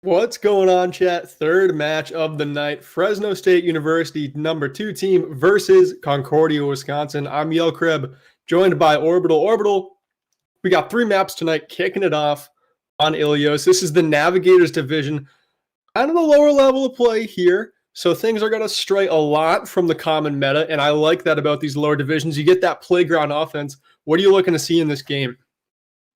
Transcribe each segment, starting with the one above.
What's going on, chat? Third match of the night. Fresno State University #2 team versus Concordia, Wisconsin. I'm Yell Kreb, joined by Orbital. Orbital, we got three maps tonight, kicking it off on Ilios. This is the Navigators division. Kind of the lower level of play here, so things are going to stray a lot from the common meta, and I like that about these lower divisions. You get that playground offense. What are you looking to see in this game?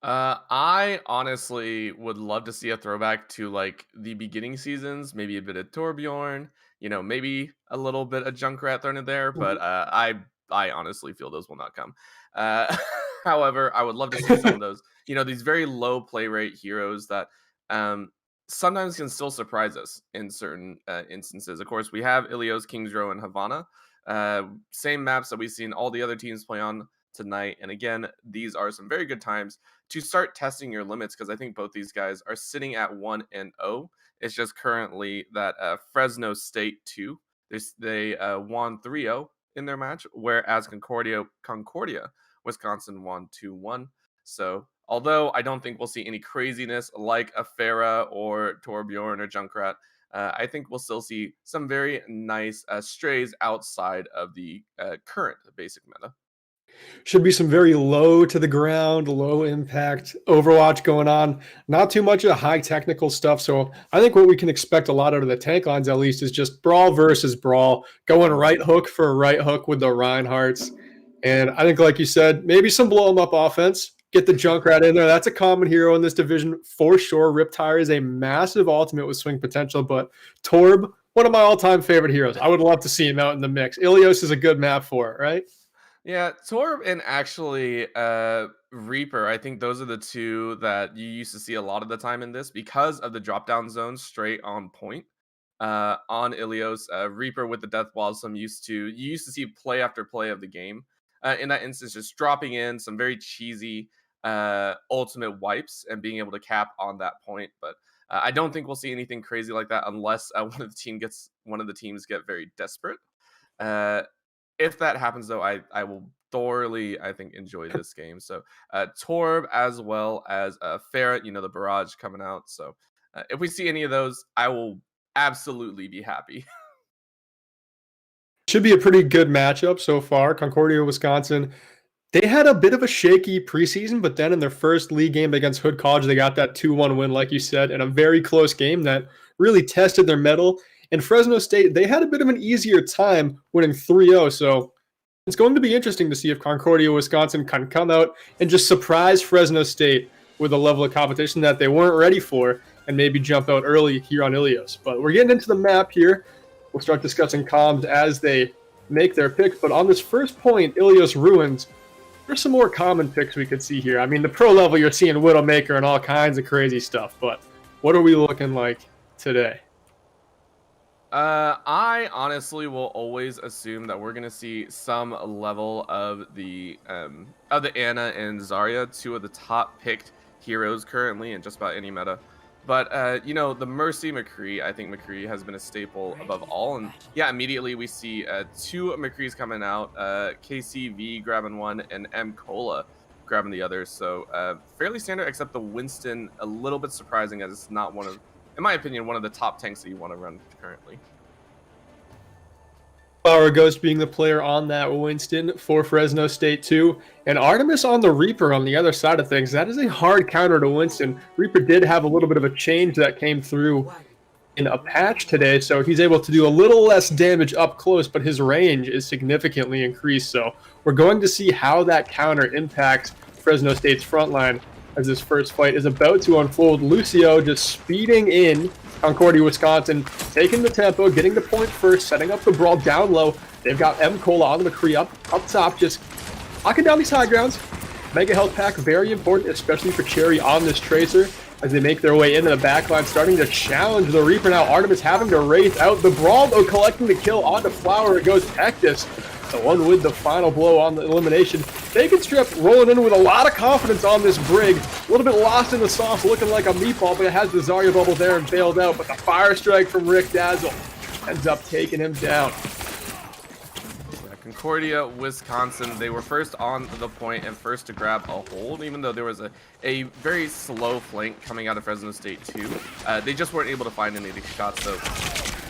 I honestly would love to see a throwback to like the beginning seasons, maybe a bit of Torbjorn, maybe a little bit of Junkrat thrown in there, but I honestly feel those will not come. Uh, However, I would love to see some of those, these very low play rate heroes that um, sometimes can still surprise us in certain instances. Of course, we have Ilios, Kings Row, and Havana, same maps that we've seen all the other teams play on tonight. And again, these are some very good times to start testing your limits because I think both these guys are sitting at 1-0. It's just currently that Fresno State 2, they won 3-0 in their match, whereas Concordia, Wisconsin won 2-1. So although I don't think we'll see any craziness like a Farah or Torbjorn or Junkrat, I think we'll still see some very nice strays outside of the current basic meta. Should be some very low to the ground, low impact Overwatch going on. Not too much of high technical stuff. So I think what we can expect a lot out of the tank lines, at least, is just brawl versus brawl, going right hook for a right hook with the Reinhardts. And I think, like you said, maybe some blow them up offense. Get the Junkrat in there. That's a common hero in this division for sure. Riptire is a massive ultimate with swing potential, but Torb, one of my all-time favorite heroes. I would love to see him out in the mix. Ilios is a good map for it, right? Yeah, Torb and actually Reaper, I think those are the two that you used to see a lot of the time in this because of the drop down zones straight on point. On Ilios, Reaper with the Death Blossom you used to see play after play of the game. In that instance, just dropping in some very cheesy ultimate wipes and being able to cap on that point. But I don't think we'll see anything crazy like that unless one of the teams get very desperate. Uh, if that happens, though, I will thoroughly, I think, enjoy this game. So Torb as well as Ferret, the barrage coming out. So if we see any of those, I will absolutely be happy. Should be a pretty good matchup so far. Concordia, Wisconsin. They had a bit of a shaky preseason, but then in their first league game against Hood College, they got that 2-1 win, like you said, in a very close game that really tested their mettle. And Fresno State, they had a bit of an easier time winning 3-0. So it's going to be interesting to see if Concordia, Wisconsin can come out and just surprise Fresno State with a level of competition that they weren't ready for and maybe jump out early here on Ilios. But we're getting into the map here. We'll start discussing comms as they make their picks. But on this first point, Ilios Ruins, there's some more common picks we could see here. I mean, the pro level, you're seeing Widowmaker and all kinds of crazy stuff. But what are we looking like today? I honestly will always assume that we're gonna see some level of the Anna and Zarya, two of the top picked heroes currently in just about any meta. But the Mercy McCree, I think McCree has been a staple above all. And yeah, immediately we see two McCrees coming out, KCV grabbing one and M Cola grabbing the other. So fairly standard, except the Winston a little bit surprising as it's not in my opinion, one of the top tanks that you want to run currently. Flower Ghost being the player on that Winston for Fresno State too. And Artemis on the Reaper on the other side of things. That is a hard counter to Winston. Reaper did have a little bit of a change that came through in a patch today, so he's able to do a little less damage up close, but his range is significantly increased. So we're going to see how that counter impacts Fresno State's front line as this first fight is about to unfold. Lucio just speeding in Concordia, Wisconsin, taking the tempo, getting the point first, setting up the brawl down low. They've got M. Cola on the McCree up top, just locking down these high grounds. Mega health pack, very important, especially for Cherry on this Tracer as they make their way into the backline, starting to challenge the Reaper now. Artemis having to wraith out the brawl, though, collecting the kill onto Flower. It goes Pectus, the one with the final blow on the elimination. Bacon Strip rolling in with a lot of confidence on this Brig. A little bit lost in the sauce, looking like a meatball, but it has the Zarya bubble there and bailed out. But the Fire Strike from Rick Dazzle ends up taking him down. Concordia, Wisconsin, they were first on the point and first to grab a hold, even though there was a very slow flank coming out of Fresno State too. They just weren't able to find any of these shots, so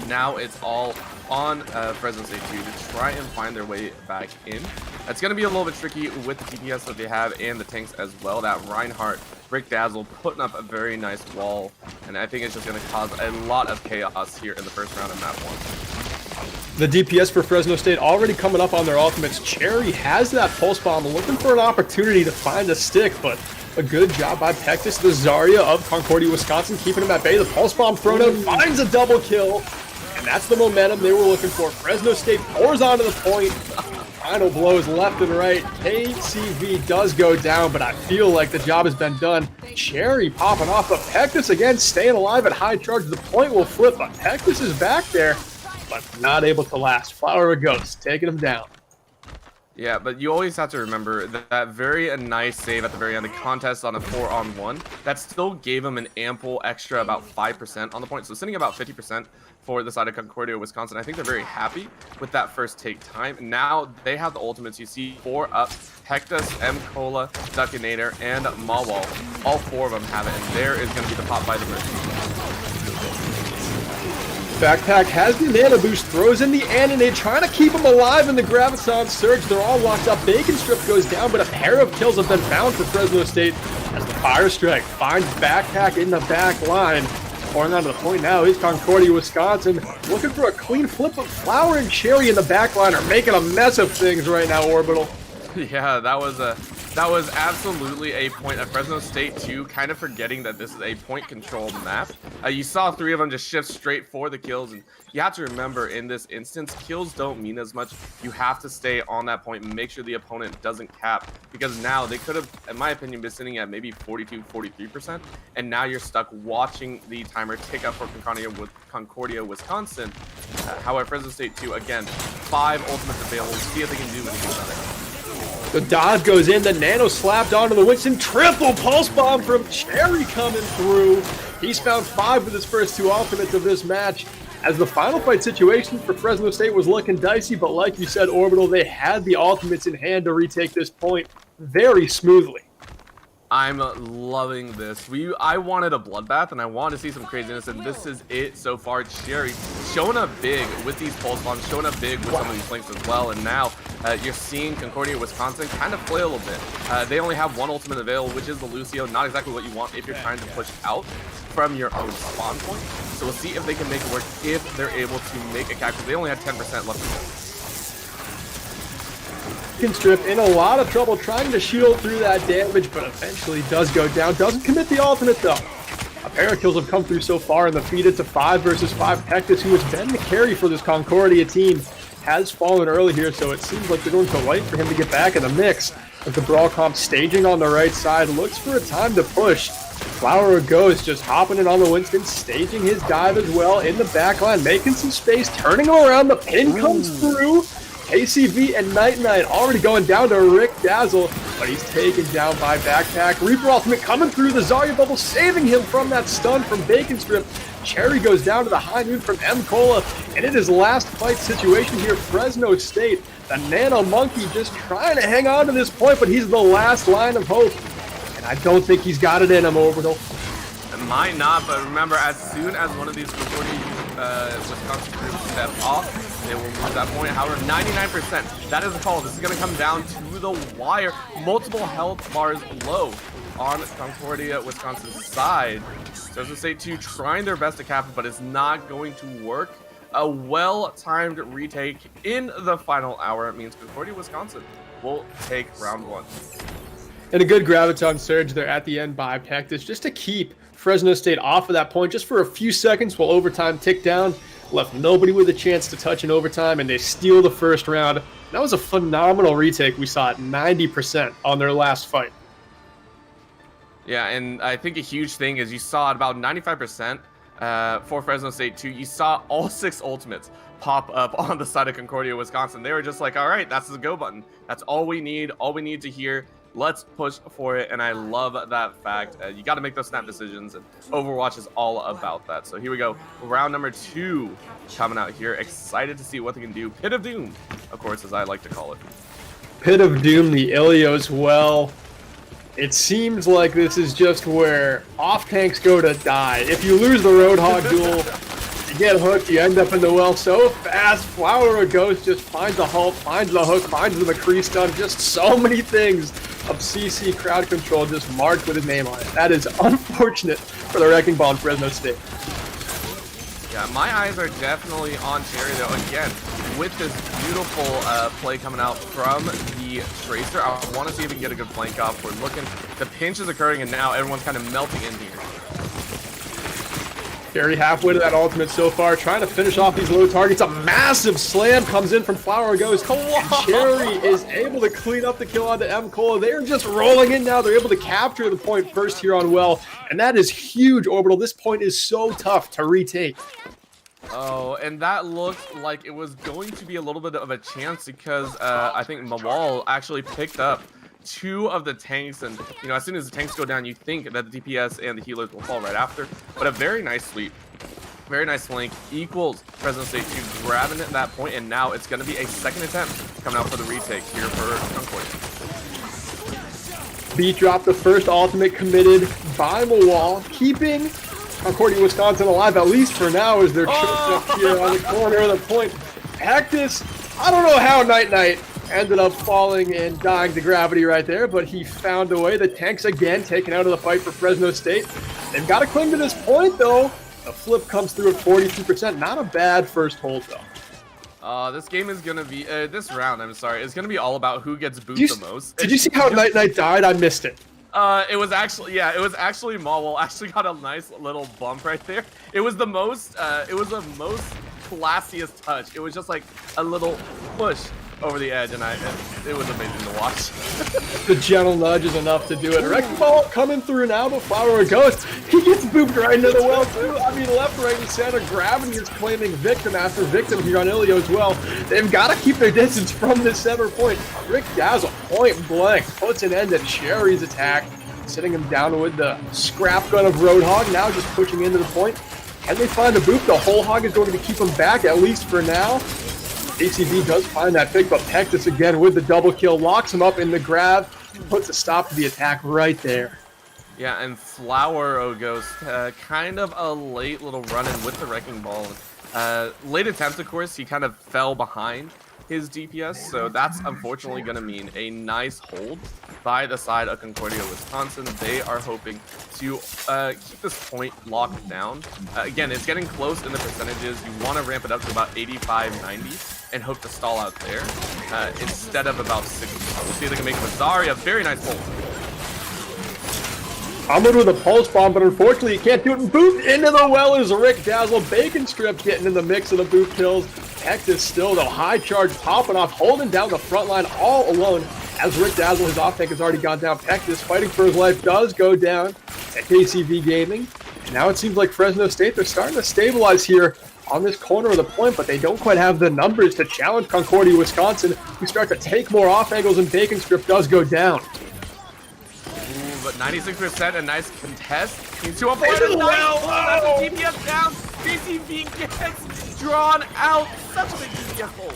now it's all on Fresno State 2 to try and find their way back in. It's going to be a little bit tricky with the TPS that they have and the tanks as well. That Reinhardt, Brick Dazzle putting up a very nice wall, and I think it's just going to cause a lot of chaos here in the first round of map 1. The DPS for Fresno State already coming up on their ultimates. Cherry has that pulse bomb, looking for an opportunity to find a stick, but a good job by Pectus, the Zarya of Concordia, Wisconsin, keeping him at bay. The pulse bomb thrown out, finds a double kill, and that's the momentum they were looking for. Fresno State pours onto the point. Final blows left and right. KCV does go down, but I feel like the job has been done. Cherry popping off, but Pectus again staying alive at high charge. The point will flip, but Pectus is back there, but not able to last. Flower of Ghost taking him down. Yeah, but you always have to remember that very nice save at the very end, the contest on a 4-on-1, that still gave him an ample extra about 5% on the point. So sitting about 50% for the side of Concordia, Wisconsin. I think they're very happy with that first take time. Now they have the ultimates. You see 4 up, Hectus, M-Cola, Duckinator, and Mawal. All 4 of them have it, and there is going to be the pop by the Mercy. Backpack has the Nano Boost, throws in the Animate, trying to keep him alive in the Graviton Surge. They're all locked up. Bacon Strip goes down, but a pair of kills have been found for Fresno State as the Fire Strike finds Backpack in the back line. Pouring onto the point now is Concordia, Wisconsin, looking for a clean flip, but Flower and Cherry in the back line are making a mess of things right now, Orbital. Yeah, that was absolutely a point of Fresno State too, kind of forgetting that this is a point controlled map. You saw 3 of them just shift straight for the kills, and you have to remember in this instance, kills don't mean as much. You have to stay on that point and make sure the opponent doesn't cap, because now they could have, in my opinion, been sitting at maybe 42-43%, and now you're stuck watching the timer tick up for Concordia, Wisconsin. However, Fresno State 2, again, 5 ultimates available. See if they can do it against other. The dodge goes in, the Nano slapped onto the Winston, triple pulse bomb from Cherry coming through. He's found 5 with his first 2 ultimates of this match. As the final fight situation for Fresno State was looking dicey, but like you said, Orbital, they had the ultimates in hand to retake this point very smoothly. I'm loving this. I wanted a bloodbath, and I wanted to see some craziness, and this is it so far. Cherry showing up big with these pulse bombs, showing up big with some of these flanks as well, and now you're seeing Concordia, Wisconsin kind of flail a bit. They only have 1 ultimate available, which is the Lucio. Not exactly what you want if you're trying to push out from your own spawn point. So we'll see if they can make it work, if they're able to make a cactus. They only had 10% left to go. Strip in a lot of trouble trying to shield through that damage, but eventually does go down. Doesn't commit the ultimate though. A pair of kills have come through so far in the feed. It's a 5 versus 5. Pectus, who has been the carry for this Concordia team, has fallen early here, so it seems like they're going to wait for him to get back in the mix. With the Brawl Comp staging on the right side, looks for a time to push. Flower of Ghost just hopping in on the Winston, staging his dive as well in the back line, making some space, turning him around. The pin comes through. KCV and Night Knight already going down to Rick Dazzle, but he's taken down by Backpack. Reaper Ultimate coming through the Zarya bubble, saving him from that stun from Bacon Strip. Cherry goes down to the high noon from M-Cola, and it is last fight situation here. Fresno State, the Nano Monkey just trying to hang on to this point, but he's the last line of hope, and I don't think he's got it in him, Orbital. It might not, but remember, as soon as one of these Concordia Wisconsin groups step off, they will lose that point. However, 99%, that is a call. This is going to come down to the wire. Multiple health bars low on Concordia, Wisconsin's side. Fresno State 2 trying their best to cap it, but it's not going to work. A well-timed retake in the final hour means Concordia, Wisconsin will take round 1. And a good Graviton Surge there at the end by Pectus, just to keep Fresno State off of that point just for a few seconds while overtime ticked down. Left nobody with a chance to touch in overtime, and they steal the first round. That was a phenomenal retake we saw at 90% on their last fight. Yeah, and I think a huge thing is you saw at about 95% for Fresno State 2, you saw all 6 ultimates pop up on the side of Concordia, Wisconsin. They were just like, all right, that's the go button. That's all we need to hear. Let's push for it, and I love that fact. You got to make those snap decisions, and Overwatch is all about that. So here we go. Round number 2 coming out here. Excited to see what they can do. Pit of Doom, of course, as I like to call it. Pit of Doom, the Ilios well. It seems like this is just where off-tanks go to die. If you lose the Roadhog duel, you get hooked, you end up in the well so fast. Flower of Ghost just finds the halt, finds the hook, finds the McCree stun. Just so many things of CC crowd control just marked with his name on it. That is unfortunate for the Wrecking Ball in Fresno State. Yeah, my eyes are definitely on Cherry, though, again, with this beautiful play coming out from the Tracer. I want to see if we can get a good flank off. We're looking, the pinch is occurring, and now everyone's kind of melting in here. Cherry halfway to that ultimate so far, trying to finish off these low targets. A massive slam comes in from Flower Ghost. Cherry is able to clean up the kill onto M. Cola. They're just rolling in now. They're able to capture the point first here on Well, and that is huge, Orbital. This point is so tough to retake. Oh, and that looked like it was going to be a little bit of a chance because I think Mawal actually picked up 2 of the tanks, and you know, as soon as the tanks go down, you think that the DPS and the healers will fall right after. But a very nice sweep, very nice flank, equals Fresno State to grabbing it at that point, and now it's going to be a second attempt coming out for the retake here for Concordia. Beat dropped the first ultimate committed by Mawal, keeping Concordia, Wisconsin alive, at least for now, as they're tripped up here on the corner of the point. Hectus, I don't know how Night ended up falling and dying to gravity right there, but he found a way. The tanks again taken out of the fight for Fresno State. They've got to cling to this point, though. The flip comes through at 42%. Not a bad first hold, though. This game is going to be, this round, I'm sorry, is going to be all about who gets booped the most. Did you see how Night died? I missed it. It was actually Mawal actually got a nice little bump right there. It was the most classiest touch. It was just like a little push over the edge, and it was amazing to watch. The gentle nudge is enough to do it. Wrecking Ball coming through now, but Flower Ghost, he gets booped right into the well too. I mean, left, right, and center. Gravity is claiming victim after victim here on Ilio as well. They've got to keep their distance from this center point. Rick Dazzle, point blank, puts an end to Cherry's attack, sitting him down with the scrap gun of Roadhog, now just pushing into the point. Can they find a boop? The whole hog is going to keep him back, at least for now. ACV does find that pick, but Pectus again with the double kill, locks him up in the grab, puts a stop to the attack right there. Yeah, and Flower Ghost, kind of a late little run-in with the Wrecking Ball. Late attempt, of course, he kind of fell behind his DPS, so that's unfortunately going to mean a nice hold by the side of Concordia, Wisconsin. They are hoping to keep this point locked down. Again, it's getting close in the percentages. You want to ramp it up to about 85, 90 and hope to stall out there instead of about 60. We'll see if they can make Mazzari a very nice hold. Ahmed with a pulse bomb, but unfortunately he can't do it. Boop into the well is Rick Dazzle. Bacon Strip getting in the mix of the boop kills. Hectus still, though, high charge popping off, holding down the front line all alone. As Rick Dazzle, his off tank has already gone down. Pectus, fighting for his life, does go down at KCV Gaming. And now it seems like Fresno State, they're starting to stabilize here on this corner of the point, but they don't quite have the numbers to challenge Concordia, Wisconsin, who start to take more off angles, and Bacon Strip does go down. Ooh, but 96%, a nice contest. He's to a point of nice DPS down. KCV gets drawn out. Such a big DPS hold.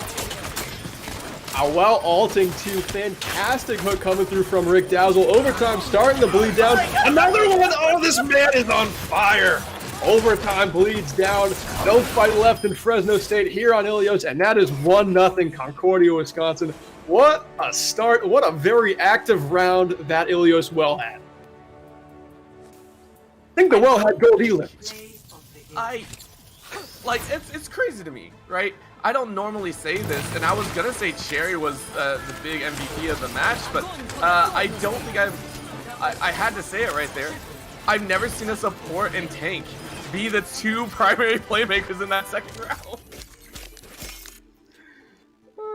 Well ulting to fantastic hook coming through from Rick Dazzle. Overtime starting to bleed down. Another one! Oh, this man is on fire! Overtime bleeds down. No fight left in Fresno State here on Ilios, and that is 1-0 Concordia, Wisconsin. What a start. What a very active round that Ilios well had. I think the well had gold elims. It's crazy to me, right? I don't normally say this, and I was gonna say Cherry was the big MVP of the match, but I don't think I had to say it right there. I've never seen a support and tank be the 2 primary playmakers in that second round.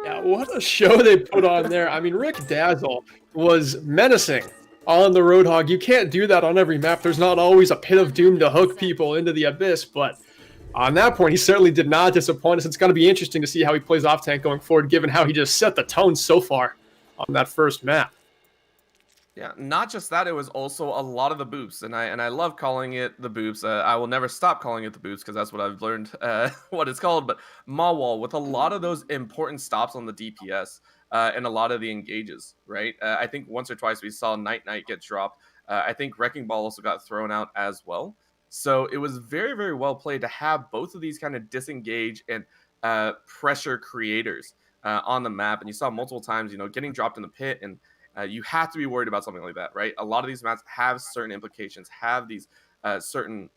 Yeah, what a show they put on there. I mean, Rick Dazzle was menacing on the Roadhog. You can't do that on every map. There's not always a pit of doom to hook people into the abyss, but on that point, he certainly did not disappoint us. It's going to be interesting to see how he plays off tank going forward, given how he just set the tone so far on that first map. Yeah, not just that, it was also a lot of the boops, and I love calling it the boops. I will never stop calling it the boops because that's what I've learned what it's called. But Mawwall with a lot of those important stops on the DPS and a lot of the engages, right? I think once or twice we saw Night Knight get dropped. I think Wrecking Ball also got thrown out as well. So it was very very well played to have both of these kind of disengage and pressure creators on the map, and you saw multiple times, getting dropped in the pit and you have to be worried about something like that, right? A lot of these maps have certain implications, have these certain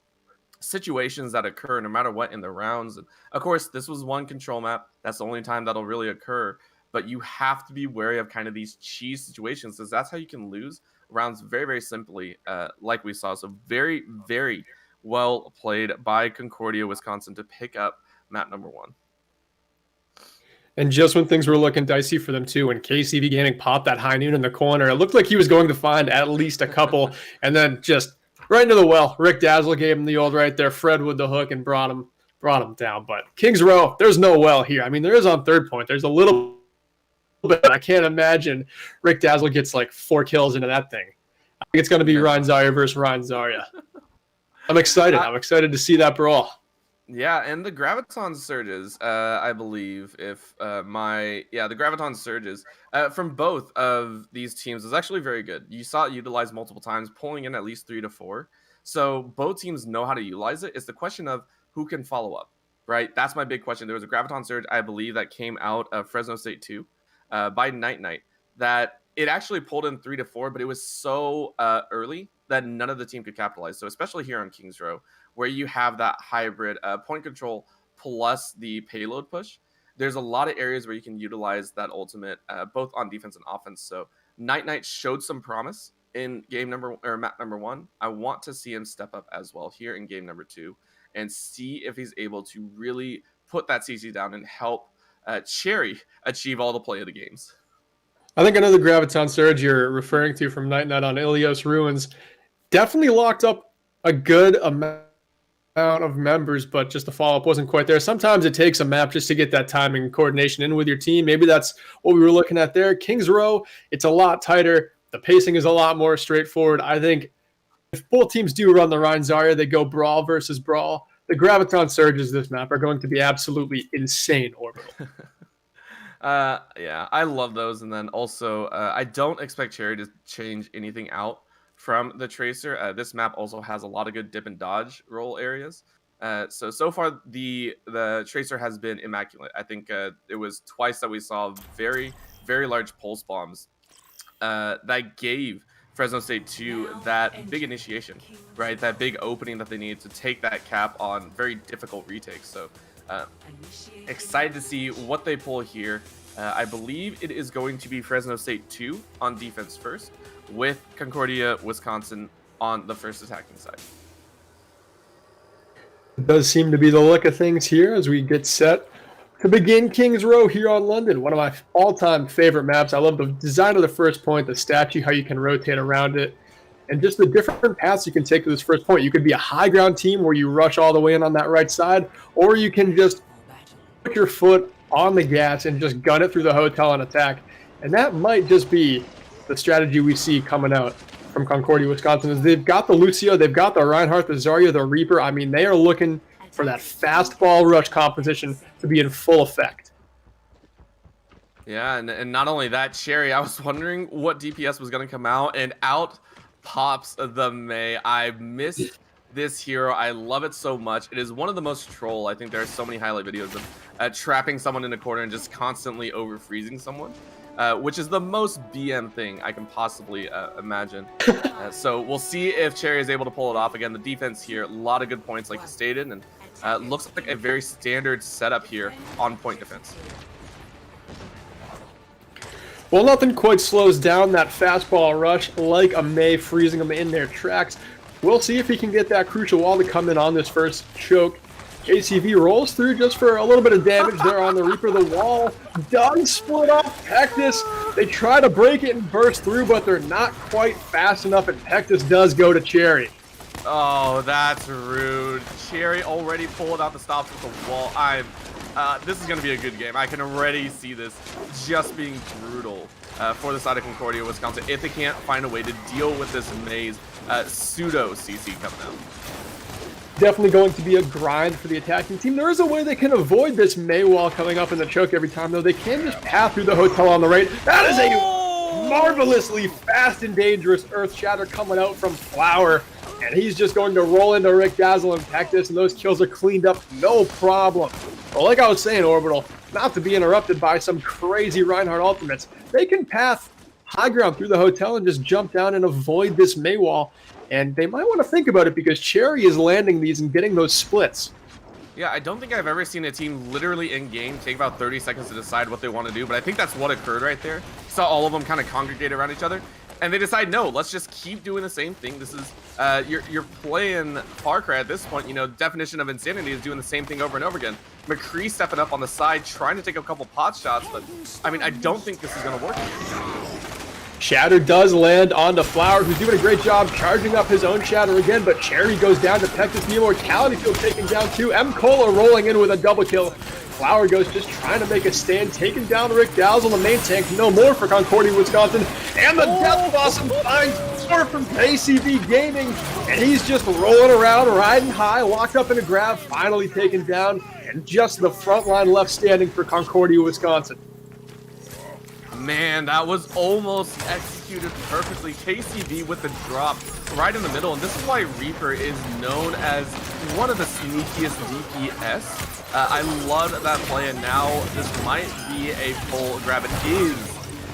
situations that occur no matter what in the rounds. And of course, this was one control map. That's the only time that'll really occur. But you have to be wary of kind of these cheese situations because that's how you can lose rounds very, very simply, like we saw. So very, very well played by Concordia, Wisconsin to pick up map number 1. And just when things were looking dicey for them too, when KCV Gaming popped that high noon in the corner, it looked like he was going to find at least a couple, and then just right into the well. Rick Dazzle gave him the old right there. Fred with the hook and brought him down. But Kings Row, there's no well here. I mean, there is on third point. There's a little bit. I can't imagine Rick Dazzle gets like 4 kills into that thing. I think it's going to be Ryan Zarya versus Ryan Zarya. I'm excited. I'm excited to see that brawl. Yeah, and the Graviton Surges, I believe, the Graviton Surges from both of these teams is actually very good. You saw it utilized multiple times, pulling in at least 3 to 4. So both teams know how to utilize it. It's the question of who can follow up, right? That's my big question. There was a Graviton Surge, I believe, that came out of Fresno State 2 by Night Knight that it actually pulled in 3 to 4, but it was so early that none of the team could capitalize. So especially here on Kings Row, where you have that hybrid point control plus the payload push, there's a lot of areas where you can utilize that ultimate both on defense and offense. So Night Knight showed some promise in map number 1. I want to see him step up as well here in game number 2 and see if he's able to really put that CC down and help Cherry achieve all the play of the games. I think another Graviton Surge you're referring to from Night Knight on Ilios Ruins definitely locked up a good amount of members, but just the follow-up wasn't quite there. Sometimes it takes a map just to get that timing and coordination in with your team. Maybe that's what we were looking at there. Kings Row, it's a lot tighter. The pacing is a lot more straightforward. I think if both teams do run the Ryan Zarya, they go brawl versus brawl. The Graviton Surges this map are going to be absolutely insane orbital. Yeah, I love those. And then also, I don't expect Cherry to change anything out from the Tracer. This map also has a lot of good dip and dodge roll areas. So far, the Tracer has been immaculate. I think it was twice that we saw very, very large pulse bombs that gave Fresno State 2 that big initiation, right? That big opening that they needed to take that cap on very difficult retakes. So excited to see what they pull here. I believe it is going to be Fresno State 2 on defense first, with Concordia, Wisconsin on the first attacking side. It does seem to be the look of things here as we get set to begin Kings Row here on London. One of my all-time favorite maps. I love the design of the first point, the statue, how you can rotate around it, and just the different paths you can take to this first point. You could be a high ground team where you rush all the way in on that right side, or you can just put your foot on the gas and just gun it through the hotel and attack. And that might just be the strategy we see coming out from Concordia, Wisconsin. Is they've got the Lucio, they've got the Reinhardt, the Zarya, the Reaper. I mean, they are looking for that fast ball rush composition to be in full effect. Yeah, and not only that, Cherry, I was wondering what DPS was going to come out, and out pops the Mei. I missed this hero. I love it so much. It is one of the most troll. I think there are so many highlight videos of trapping someone in a corner and just constantly over freezing someone, which is the most BM thing I can possibly imagine. So we'll see if Cherry is able to pull it off. Again, the defense here, a lot of good points like you stated, and looks like a very standard setup here on point defense. Well, nothing quite slows down that fastball rush like a Mei, freezing them in their tracks. We'll see if he can get that crucial wall to come in on this first choke. KCV rolls through just for a little bit of damage there on the Reaper. The wall does split off Pectus. They try to break it and burst through, but they're not quite fast enough, and Pectus does go to Cherry. Oh, that's rude. Cherry already pulled out the stops with the wall. This is going to be a good game. I can already see this just being brutal for the side of Concordia, Wisconsin, if they can't find a way to deal with this maze pseudo CC coming out. Definitely going to be a grind for the attacking team. There is a way they can avoid this May wall coming up in the choke every time, though. They can just path through the hotel on the right. That is a marvelously fast and dangerous Earth Shatter coming out from Flower. And he's just going to roll into Rick Dazzle and Tectus, and those kills are cleaned up, no problem. But like I was saying, Orbital, not to be interrupted by some crazy Reinhardt ultimates, they can path high ground through the hotel and just jump down and avoid this May wall. And they might want to think about it because Cherry is landing these and getting those splits. Yeah, I don't think I've ever seen a team literally in-game take about 30 seconds to decide what they want to do, but I think that's what occurred right there. Saw all of them kind of congregate around each other, and they decide, no, let's just keep doing the same thing. This is, you're playing Far Cry at this point. You know, definition of insanity is doing the same thing over and over again. McCree stepping up on the side, trying to take a couple pot shots, but, I mean, I don't think this is going to work. Shatter does land onto Flower, who's doing a great job charging up his own Shatter again, but Cherry goes down to Tectus. The Immortality Field taken down too. M-Cola rolling in with a double kill. Flower goes just trying to make a stand, taking down Rick Dazzle, the main tank. No more for Concordia, Wisconsin. And the Death Blossom finds support from ACV Gaming, and he's just rolling around, riding high, locked up in a grab, finally taken down, and just the front line left standing for Concordia, Wisconsin. Man, that was almost executed perfectly. KCV with the drop right in the middle, and this is why Reaper is known as one of the sneakiest DPS. I love that play, and now this might be a full grab. It is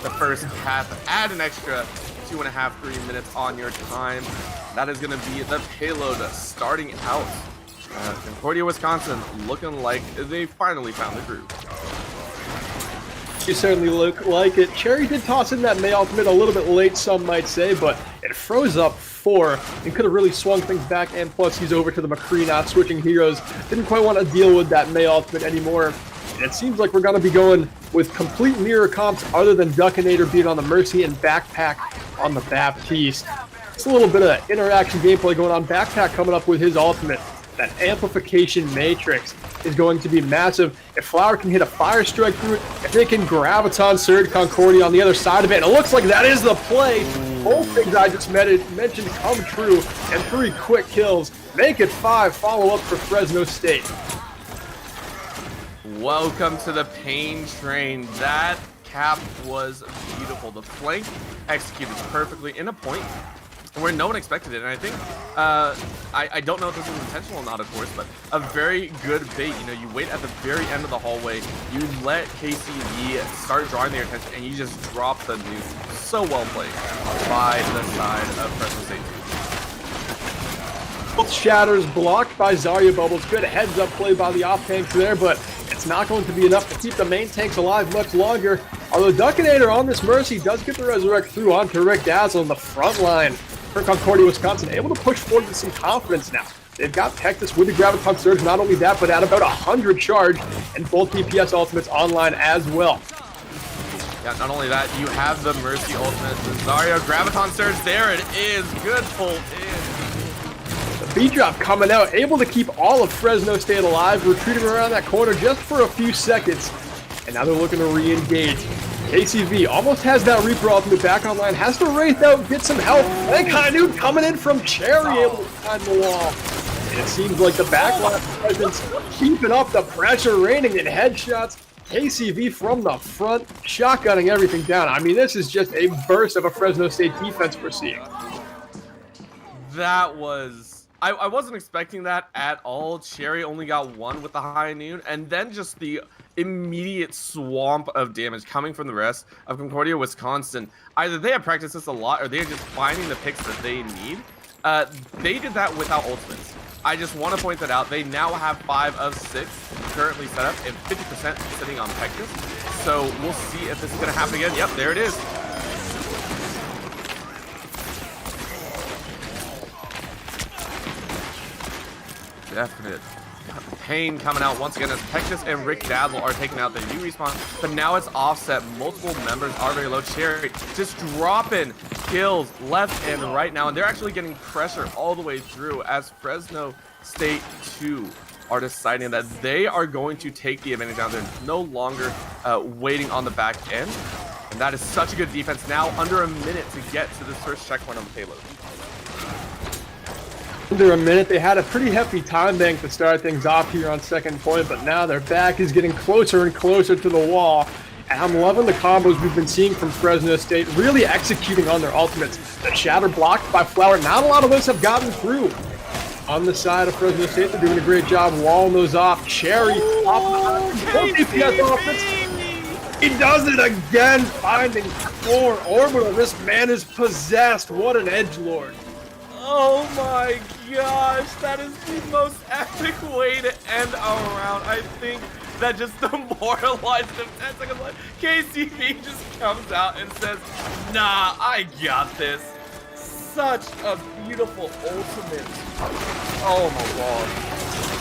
the first half. Add an extra 2.5, 3 minutes on your time. That is going to be the payload starting out. Concordia, Wisconsin looking like they finally found the groove. You certainly look like it. Cherry did toss in that May ultimate a little bit late, some might say, but it froze up 4 and could have really swung things back, and plus he's over to the McCree, not switching heroes. Didn't quite want to deal with that May ultimate anymore. And it seems like we're going to be going with complete mirror comps other than Duckinator being on the Mercy and Backpack on the Baptiste. It's a little bit of interaction gameplay going on. Backpack coming up with his ultimate. That amplification matrix is going to be massive. If Flower can hit a fire strike through it, if they can Graviton Surge Concordia on the other side of it, and it looks like that is the play. Both things I just mentioned come true, and 3 quick kills. Make it 5, follow up for Fresno State. Welcome to the pain train. That cap was beautiful. The flank executed perfectly in a point where no one expected it, and I think, I don't know if this was intentional or not, of course, but a very good bait. You know, you wait at the very end of the hallway, you let KCV start drawing their attention, and you just drop the nuke. So well played by the side of Fresno State. Both Shatters blocked by Zarya Bubbles. Good heads-up play by the off tanks there, but it's not going to be enough to keep the main tanks alive much longer. Although Duckinator on this Mercy does get the resurrect through onto Rick Dazzle in the front line for Concordia, Wisconsin, able to push forward with some confidence now. They've got Tectus with the Graviton Surge, not only that, but at about 100 charge, and both DPS ultimates online as well. Yeah, not only that, you have the Mercy ultimate, the Zarya Graviton Surge, there it is, good pull in. The B-drop coming out, able to keep all of Fresno State alive, retreating around that corner just for a few seconds, and now they're looking to re-engage. KCV almost has that Reaper ultimate back online, has to Wraith out, get some help. That kind of coming in from Cherry, able to climb the wall. And it seems like the backline presence keeping up the pressure, raining in headshots. KCV from the front, shotgunning everything down. I mean, this is just a burst of a Fresno State defense we're seeing. That was... I wasn't expecting that at all. Cherry only got 1 with the high noon, and then just the immediate swamp of damage coming from the rest of Concordia, Wisconsin. Either they have practiced this a lot, or they're just finding the picks that they need. They did that without ultimates. I just want to point that out. They now have 5 of 6 currently set up, and 50% sitting on Pectus. So we'll see if this is going to happen again. Yep, there it is. Definite pain coming out once again as Pectus and Rick Dazzle are taking out the new respawn, but now it's offset. Multiple members are very low. Cherry just dropping kills left and right now, and they're actually getting pressure all the way through as Fresno State 2 are deciding that they are going to take the advantage down there, no longer waiting on the back end. And that is such a good defense. Now under a minute to get to this first checkpoint on the payload. Under a minute, they had a pretty hefty time bank to start things off here on second point, but now their back is getting closer and closer to the wall. And I'm loving the combos we've been seeing from Fresno State, really executing on their ultimates. The shatter blocked by Flower, not a lot of those have gotten through. On the side of Fresno State, they're doing a great job walling those off. Cherry, DPS offense. He does it again, finding 4 orbital. This man is possessed. What an edgelord. Oh my gosh, that is the most epic way to end our round. I think that just demoralized him 10 seconds left. KCB just comes out and says, nah, I got this. Such a beautiful ultimate. Oh my god.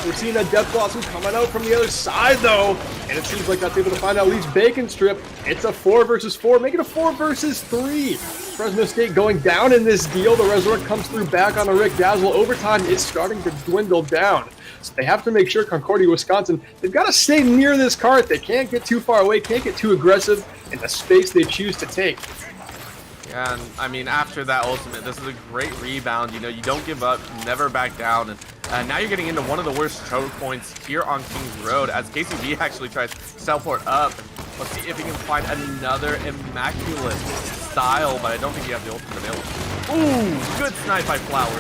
We're seeing that Death Blossom coming out from the other side though, and it seems like that's able to find out Lee's Bacon Strip. It's a 4 versus 4, make it a 4 versus 3. Fresno State going down in this deal. The Resurrect comes through back on the Rick Dazzle. Overtime is starting to dwindle down. So they have to make sure Concordia, Wisconsin, they've got to stay near this cart. They can't get too far away, can't get too aggressive in the space they choose to take. Yeah, and I mean, after that ultimate, this is a great rebound. You know, you don't give up, never back down. And now you're getting into one of the worst choke points here on Kings Road as KCB actually tries to teleport up. Let's see if he can find another immaculate style, but I don't think you have the ultimate available. Ooh, good snipe by Flower.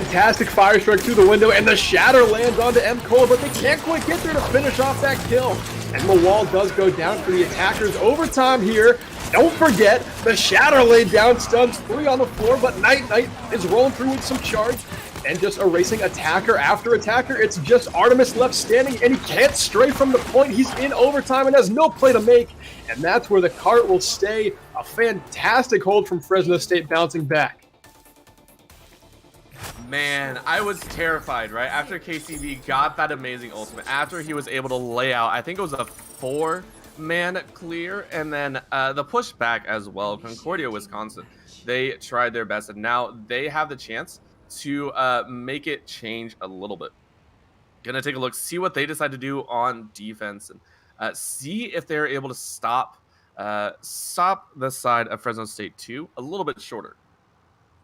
Fantastic fire strike through the window, and the shatter lands onto M. Cole, but they can't quite get there to finish off that kill. And the wall does go down for the attackers. Overtime here. Don't forget, the shatter laid down stuns 3 on the floor, but Night Knight is rolling through with some charge and just erasing attacker after attacker. It's just Artemis left standing, and he can't stray from the point. He's in overtime and has no play to make, and that's where the cart will stay. A fantastic hold from Fresno State bouncing back. Man, I was terrified, right? After KCB got that amazing ultimate, after he was able to lay out, I think it was a 4-man clear, and then the push back as well. Concordia, Wisconsin, they tried their best, and now they have the chance to make it change a little bit. Gonna take a look, see what they decide to do on defense, and see if they're able to stop the side of Fresno State 2 a little bit shorter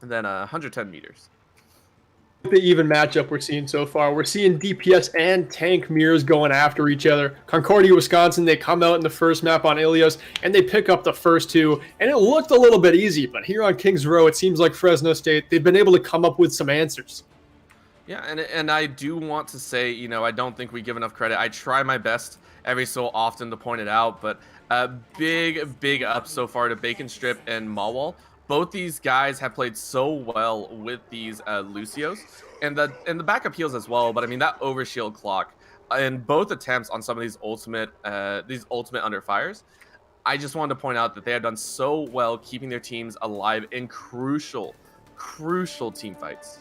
than 110 meters. The even matchup we're seeing so far. We're seeing DPS and tank mirrors going after each other. Concordia, Wisconsin, they come out in the first map on Ilios, and they pick up the first 2, and it looked a little bit easy, but here on Kings Row, it seems like Fresno State, they've been able to come up with some answers. Yeah, and I do want to say, you know, I don't think we give enough credit. I try my best every so often to point it out, but big up so far to Bacon Strip and Mawal. Both these guys have played so well with these Lucios and the backup heals as well. But I mean, that overshield clock and both attempts on some of these ultimate under fires. I just wanted to point out that they have done so well keeping their teams alive in crucial team fights.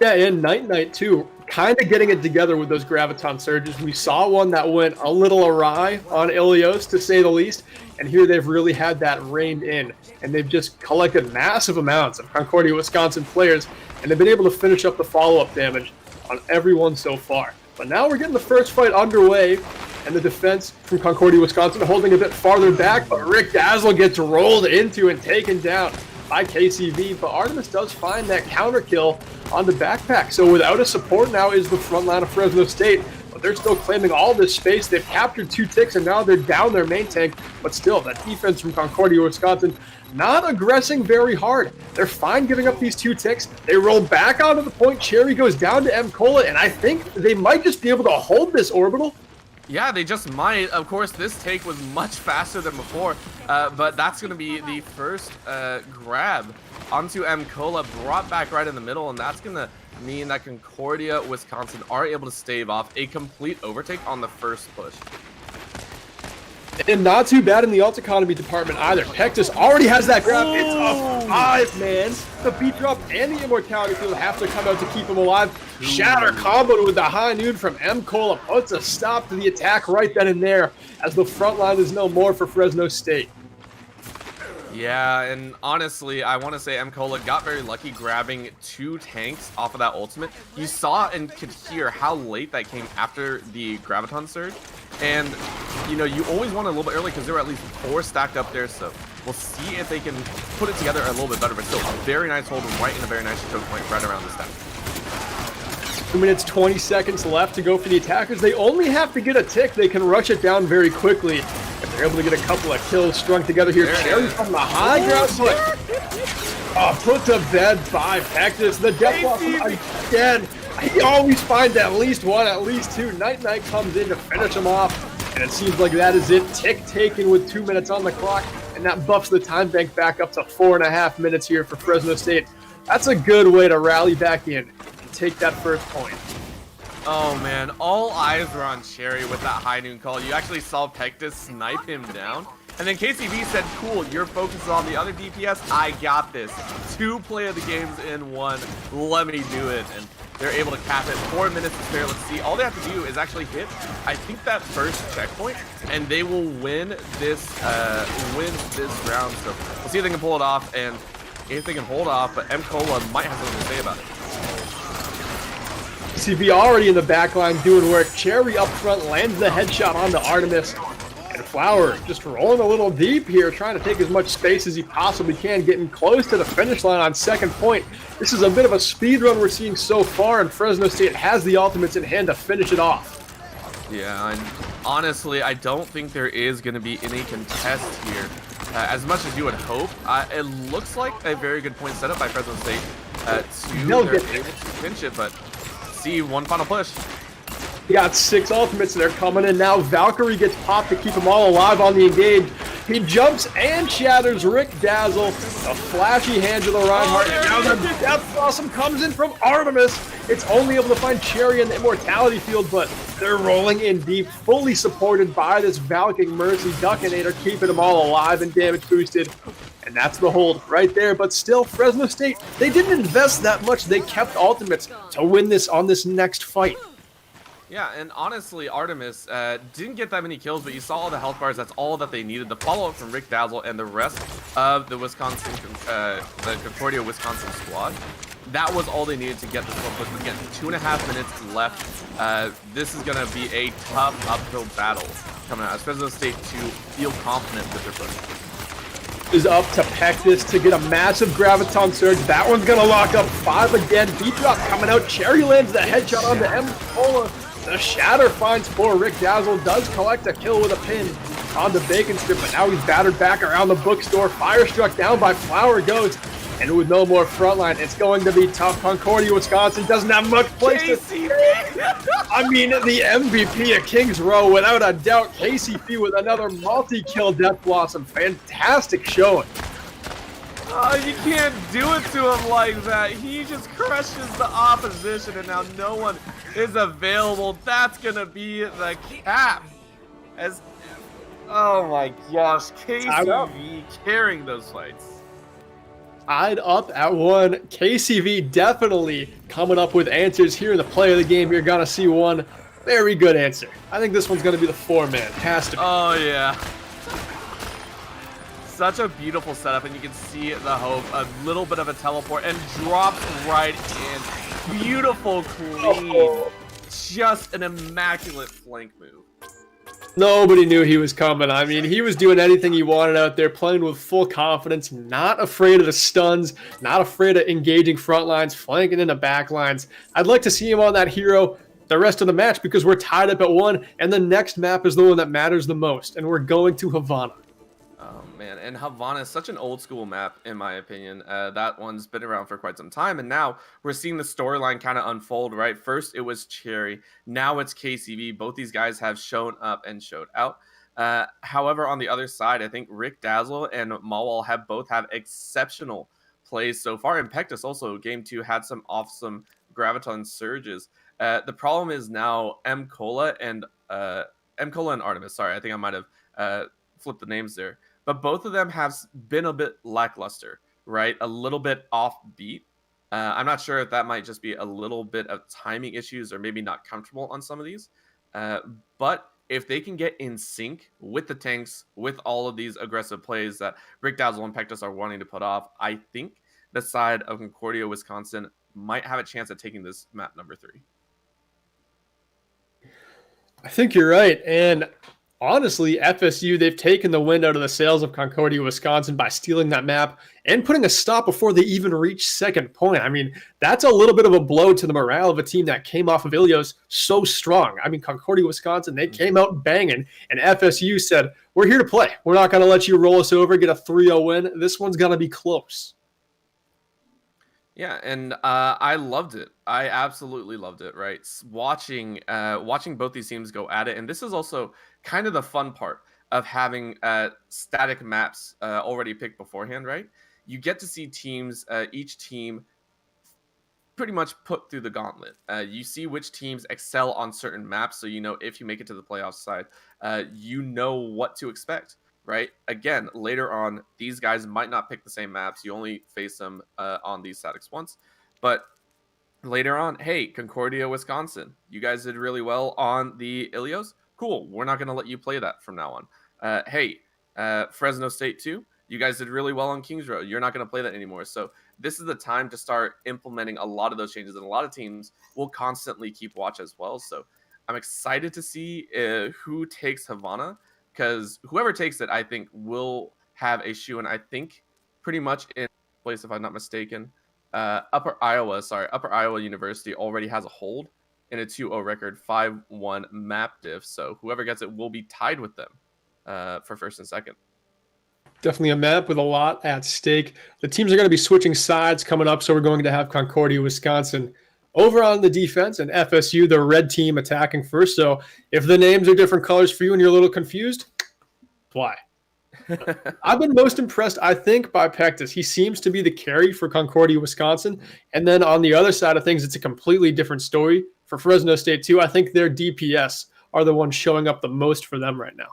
Yeah, and Night Knight too, kind of getting it together with those Graviton surges. We saw one that went a little awry on Ilios, to say the least, and here they've really had that reined in, and they've just collected massive amounts of Concordia, Wisconsin players, and they've been able to finish up the follow-up damage on everyone so far. But now we're getting the first fight underway, and the defense from Concordia, Wisconsin holding a bit farther back, but Rick Dazzle gets rolled into and taken down by KCV, but Artemis does find that counter kill on the backpack. So without a support now is the front line of Fresno State, but they're still claiming all this space. They've captured 2 ticks, and now they're down their main tank, but still, that defense from Concordia, Wisconsin, not aggressing very hard. They're fine giving up these 2 ticks. They roll back onto the point. Cherry goes down to M. Cola, and I think they might just be able to hold this orbital. Yeah, they just might. Of course, this take was much faster than before, but that's going to be the first grab onto M. Cola, brought back right in the middle, and that's going to mean that Concordia, Wisconsin are able to stave off a complete overtake on the first push. And not too bad in the alt economy department either. Pectus already has that grab. It's a 5-man. The beat drop and the immortality field have to come out to keep him alive. Shatter comboed with the high noon from M. Cola puts a stop to the attack right then and there, as the front line is no more for Fresno State. Yeah, and honestly, I want to say M-Cola got very lucky grabbing 2 tanks off of that ultimate. You saw and could hear how late that came after the Graviton Surge. And, you know, you always want it a little bit early because there were at least 4 stacked up there. So we'll see if they can put it together a little bit better. But still, a very nice hold right in a very nice choke point right around this time. 2 minutes, 20 seconds left to go for the attackers. They only have to get a tick. They can rush it down very quickly. If they're able to get a couple of kills strung together here, Cherry from the high ground, but put to bed by Pectus. The Death Blossom again. He always finds at least one, at least two. Night Knight comes in to finish him off, and it seems like that is it. Tick taken with 2 minutes on the clock, and that buffs the time bank back up to 4.5 minutes here for Fresno State. That's a good way to rally back in and take that first point. Oh man, all eyes were on Cherry with that high noon call. You actually saw Pectus snipe him down. And then KCV said, cool, you're focused on the other DPS. I got this. 2 play of the games in 1. Let me do it. And they're able to cap it. 4 minutes to spare. Let's see. All they have to do is actually hit, I think, that first checkpoint, and they will win this round. So we'll see if they can pull it off, and if they can hold off, but M-Cola might have something to say about it. CV already in the back line doing work. Cherry up front lands the headshot on the Artemis. And Flower just rolling a little deep here, trying to take as much space as he possibly can, getting close to the finish line on second point. This is a bit of a speed run we're seeing so far, and Fresno State has the ultimates in hand to finish it off. Yeah, and honestly, I don't think there is going to be any contest here. As much as you would hope, it looks like a very good point set up by Fresno State They'll they're get able to pinch it, but see, one final push. He got 6 ultimates, and they're coming in now. Valkyrie gets popped to keep them all alive on the engage. He jumps and shatters Rick Dazzle. A flashy hand to the Reinhardt. And now the Death Blossom comes in from Artemis. It's only able to find Cherry in the Immortality field, but they're rolling in deep, fully supported by this Valking Mercy Duckinator, keeping them all alive and damage boosted. And that's the hold right there. But still, Fresno State, they didn't invest that much. They kept ultimates to win this on this next fight. Yeah, and honestly, Artemis didn't get that many kills, but you saw all the health bars. That's all that they needed. The follow-up from Rick Dazzle and the rest of the the Concordia Wisconsin squad, that was all they needed to get this one push. Again, 2.5 minutes left. This is going to be a tough uphill battle coming out as Fresno State to feel confident with their push. Is up to Pectus to get a massive Graviton Surge. That one's going to lock up 5 again. Deep drop coming out. Cherry lands the headshot on the M-Cola. The Shatter finds 4. Rick Dazzle does collect a kill with a pin on the bacon strip, but now he's battered back around the bookstore. Fire struck down by Flower goes. And with no more frontline, it's going to be tough. Concordia, Wisconsin doesn't have much place to stay. I mean, the MVP of Kings Row, without a doubt. KCP with another multi-kill Death Blossom. Fantastic showing. You can't do it to him like that. He just crushes the opposition, and now no one is available. That's going to be the cap. Oh my gosh, KCV carrying those fights. Tied up at 1. KCV definitely coming up with answers here in the play of the game. You're going to see one very good answer. I think this one's going to be the 4-man. Has to be. Oh, yeah. Such a beautiful setup, and you can see the hope. A little bit of a teleport, and drops right in. Beautiful, clean. Just an immaculate flank move. Nobody knew he was coming. I mean, he was doing anything he wanted out there, playing with full confidence, not afraid of the stuns, not afraid of engaging front lines, flanking in the back lines. I'd like to see him on that hero the rest of the match because we're tied up at 1, and the next map is the one that matters the most, and we're going to Havana. Oh man, and Havana is such an old school map in my opinion. That one's been around for quite some time, and now we're seeing the storyline kind of unfold, right? First it was Cherry, now it's KCV. Both these guys have shown up and showed out. However, on the other side, I think Rick Dazzle and Mawal have both have exceptional plays so far, and Pectus also, game 2, had some awesome Graviton surges. The problem is now M-Cola and Artemis. Sorry, I think I might have flipped the names there. But both of them have been a bit lackluster, right? A little bit offbeat. I'm not sure if that might just be a little bit of timing issues or maybe not comfortable on some of these. But if they can get in sync with the tanks, with all of these aggressive plays that Rick Dazzle and Pectus are wanting to put off, I think the side of Concordia, Wisconsin might have a chance at taking this map number 3. I think you're right. And honestly, FSU, they've taken the wind out of the sails of Concordia, Wisconsin by stealing that map and putting a stop before they even reach second point. I mean, that's a little bit of a blow to the morale of a team that came off of Ilios so strong. I mean, Concordia, Wisconsin, they came out banging, and FSU said, we're here to play. We're not going to let you roll us over, get a 3-0 win. This one's going to be close. Yeah, and I loved it. I absolutely loved it. Right, watching both these teams go at it, and this is also kind of the fun part of having static maps already picked beforehand. Right, you get to see teams, each team pretty much put through the gauntlet. You see which teams excel on certain maps, so you know if you make it to the playoff side, you know what to expect. Right? Again, later on, these guys might not pick the same maps. You only face them on these statics once. But later on, hey, Concordia, Wisconsin, you guys did really well on the Ilios. Cool. We're not going to let you play that from now on. Hey, Fresno State too. You guys did really well on Kings Road. You're not going to play that anymore. So this is the time to start implementing a lot of those changes. And a lot of teams will constantly keep watch as well. So I'm excited to see who takes Havana, because whoever takes it, I think, will have a shoe. And I think pretty much in place, if I'm not mistaken, Upper Iowa University already has a hold in a 2-0 record, 5-1 map diff. So whoever gets it will be tied with them for first and second. Definitely a map with a lot at stake. The teams are going to be switching sides coming up, so we're going to have Concordia, Wisconsin over on the defense, and FSU, the red team, attacking first. So if the names are different colors for you and you're a little confused, why? I've been most impressed, I think, by Pectus. He seems to be the carry for Concordia, Wisconsin. And then on the other side of things, it's a completely different story for Fresno State, too. I think their DPS are the ones showing up the most for them right now.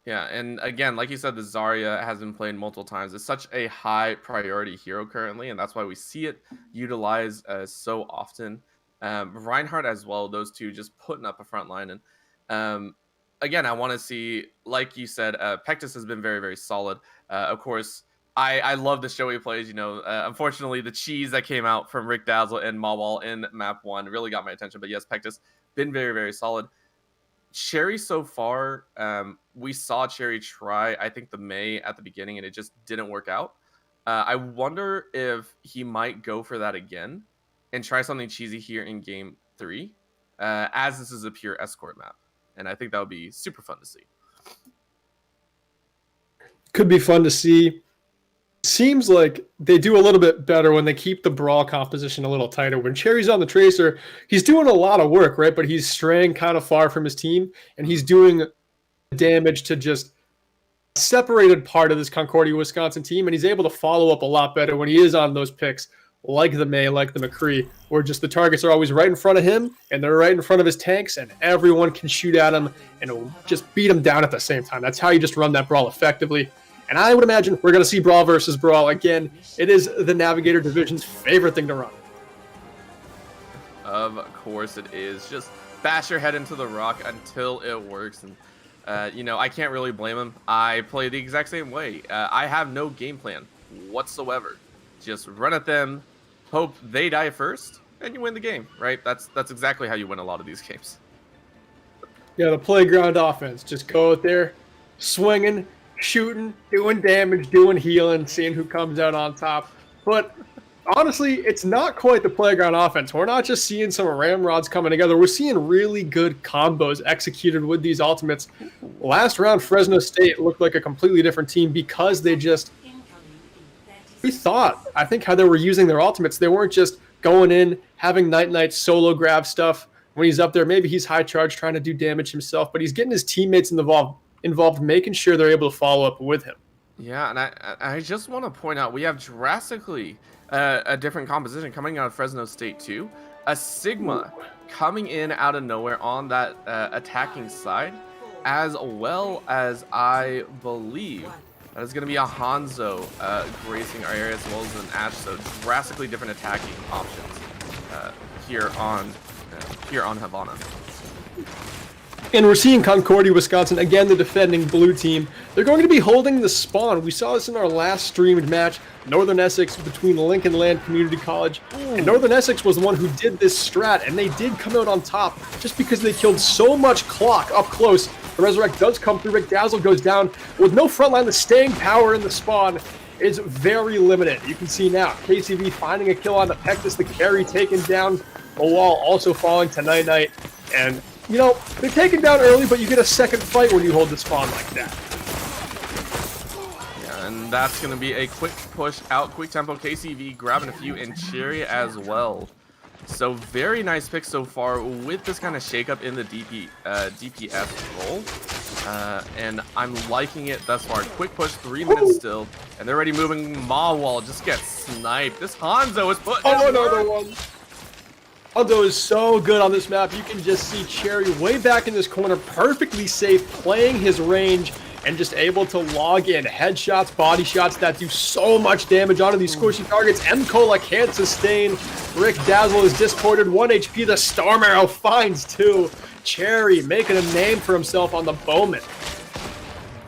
Yeah, and again, like you said, the Zarya has been played multiple times. It's such a high priority hero currently, and that's why we see it utilized so often. Reinhardt as well, those two just putting up a front line. And again, I want to see, like you said, Pectus has been very, very solid. Of course, I love the show he plays. You know, unfortunately, the cheese that came out from Rick Dazzle and Mawal in map 1 really got my attention. But yes, Pectus been very, very solid. Cherry so far, we saw Cherry try, I think, the May at the beginning, and it just didn't work out. I wonder if he might go for that again and try something cheesy here in game 3, as this is a pure escort map. And I think that would be super fun to see. Could be fun to see. Seems like they do a little bit better when they keep the brawl composition a little tighter. When Cherry's on the Tracer, he's doing a lot of work, right? But he's straying kind of far from his team, and he's doing damage to just a separated part of this Concordia, Wisconsin team, and he's able to follow up a lot better when he is on those picks, like the May, like the McCree, where just the targets are always right in front of him, and they're right in front of his tanks, and everyone can shoot at him and just beat him down at the same time. That's how you just run that brawl effectively. And I would imagine we're going to see Brawl versus Brawl. Again, it is the Navigator Division's favorite thing to run. Of course it is. Just bash your head into the rock until it works. And, you know, I can't really blame him. I play the exact same way. I have no game plan whatsoever. Just run at them, hope they die first, and you win the game, right? That's exactly how you win a lot of these games. Yeah, the playground offense. Just go out there, swinging, shooting, doing damage, doing healing, seeing who comes out on top. But honestly, it's not quite the playground offense. We're not just seeing some ramrods coming together. We're seeing really good combos executed with these ultimates. Last round, Fresno State looked like a completely different team because they just rethought, I think, how they were using their ultimates. They weren't just going in, having Night solo grab stuff. When he's up there, maybe he's high charge trying to do damage himself, but he's getting his teammates involved, making sure they're able to follow up with him. Yeah, and I just want to point out, we have drastically a different composition coming out of Fresno State too. A Sigma coming in out of nowhere on that attacking side, as well as, I believe, that is going to be a Hanzo gracing our area, as well as an Ash. So drastically different attacking options here on Havana. And we're seeing Concordia, Wisconsin, again, the defending blue team. They're going to be holding the spawn. We saw this in our last streamed match, Northern Essex between Lincoln Land Community College. And Northern Essex was the one who did this strat, and they did come out on top just because they killed so much clock up close. The Resurrect does come through. Rick Dazzle goes down. With no frontline, the staying power in the spawn is very limited. You can see now, KCV finding a kill on the Pectus, the carry taken down. The wall also falling to Night Night. And you know, they're taken down early, but you get a second fight when you hold the spawn like that. Yeah, and that's going to be a quick push out, quick tempo. KCV grabbing a few, and Cherry as well. So very nice pick so far with this kind of shakeup in the DPS role. And I'm liking it thus far. Quick push, 3 minutes still, and they're already moving. Ma Wall just gets sniped. This Hanzo is putting another one. Hanzo is so good on this map. You can just see Cherry way back in this corner, perfectly safe, playing his range, and just able to log in headshots, body shots that do so much damage onto these squishy targets. M-Cola can't sustain. Rick Dazzle is discorded. 1 HP. The Storm Arrow finds 2. Cherry making a name for himself on the Bowman.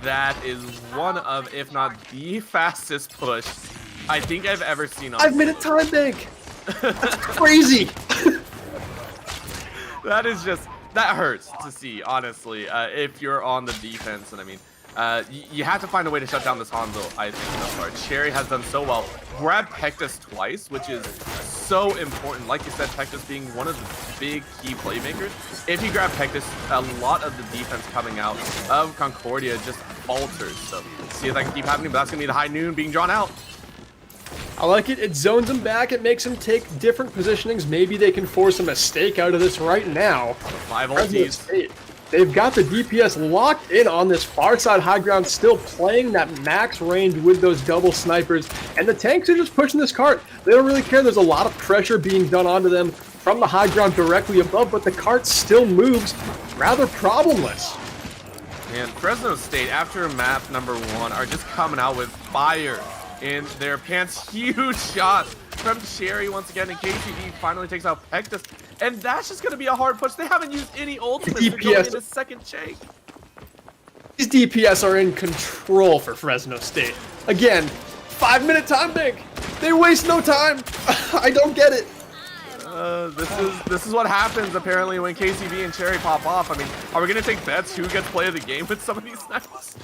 That is one of, if not the fastest push I think I've ever seen on 5-minute time bank. That's crazy. That is just, that hurts to see, honestly, if you're on the defense. And I mean, you have to find a way to shut down this Hanzo, I think, so far. Cherry has done so well. Grab Pectus twice, which is so important. Like you said, Pectus being one of the big key playmakers. If you grab Pectus, a lot of the defense coming out of Concordia just falters. So see if that can keep happening, but that's going to be the high noon being drawn out. I like it. It zones him back. It makes him take different positionings. Maybe they can force a mistake out of this right now. 5 ultis. They've got the DPS locked in on this far side high ground, still playing that max range with those double snipers. And the tanks are just pushing this cart. They don't really care. There's a lot of pressure being done onto them from the high ground directly above, but the cart still moves rather problemless. And Fresno State, after map number 1, are just coming out with fire in their pants. Huge shot from Cherry once again, and KCV finally takes out Pectus. And that's just going to be a hard push. They haven't used any ultimates to go into second shake. These DPS are in control for Fresno State. Again, 5-minute time bank. They waste no time. I don't get it. This is what happens apparently when KCV and Cherry pop off. I mean, are we going to take bets who gets play of the game with some of these snipers?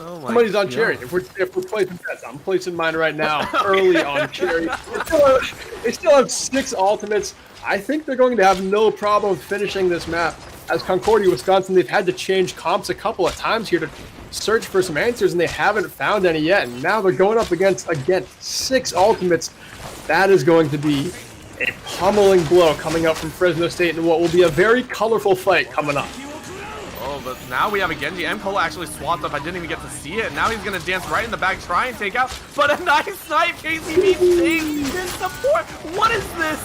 Oh my Somebody's on Cherry. If we're placing bets, I'm placing mine right now. Early on Cherry. They still have 6 ultimates. I think they're going to have no problem finishing this map. As Concordia, Wisconsin, they've had to change comps a couple of times here to search for some answers, and they haven't found any yet. And now they're going up against, again, 6 ultimates. That is going to be a pummeling blow coming up from Fresno State in what will be a very colorful fight coming up. Oh, but now we have a Genji. M-Cola actually swapped up. I didn't even get to see it. Now he's going to dance right in the back, try and take out. But a nice snipe. KCV saves his support. What is this?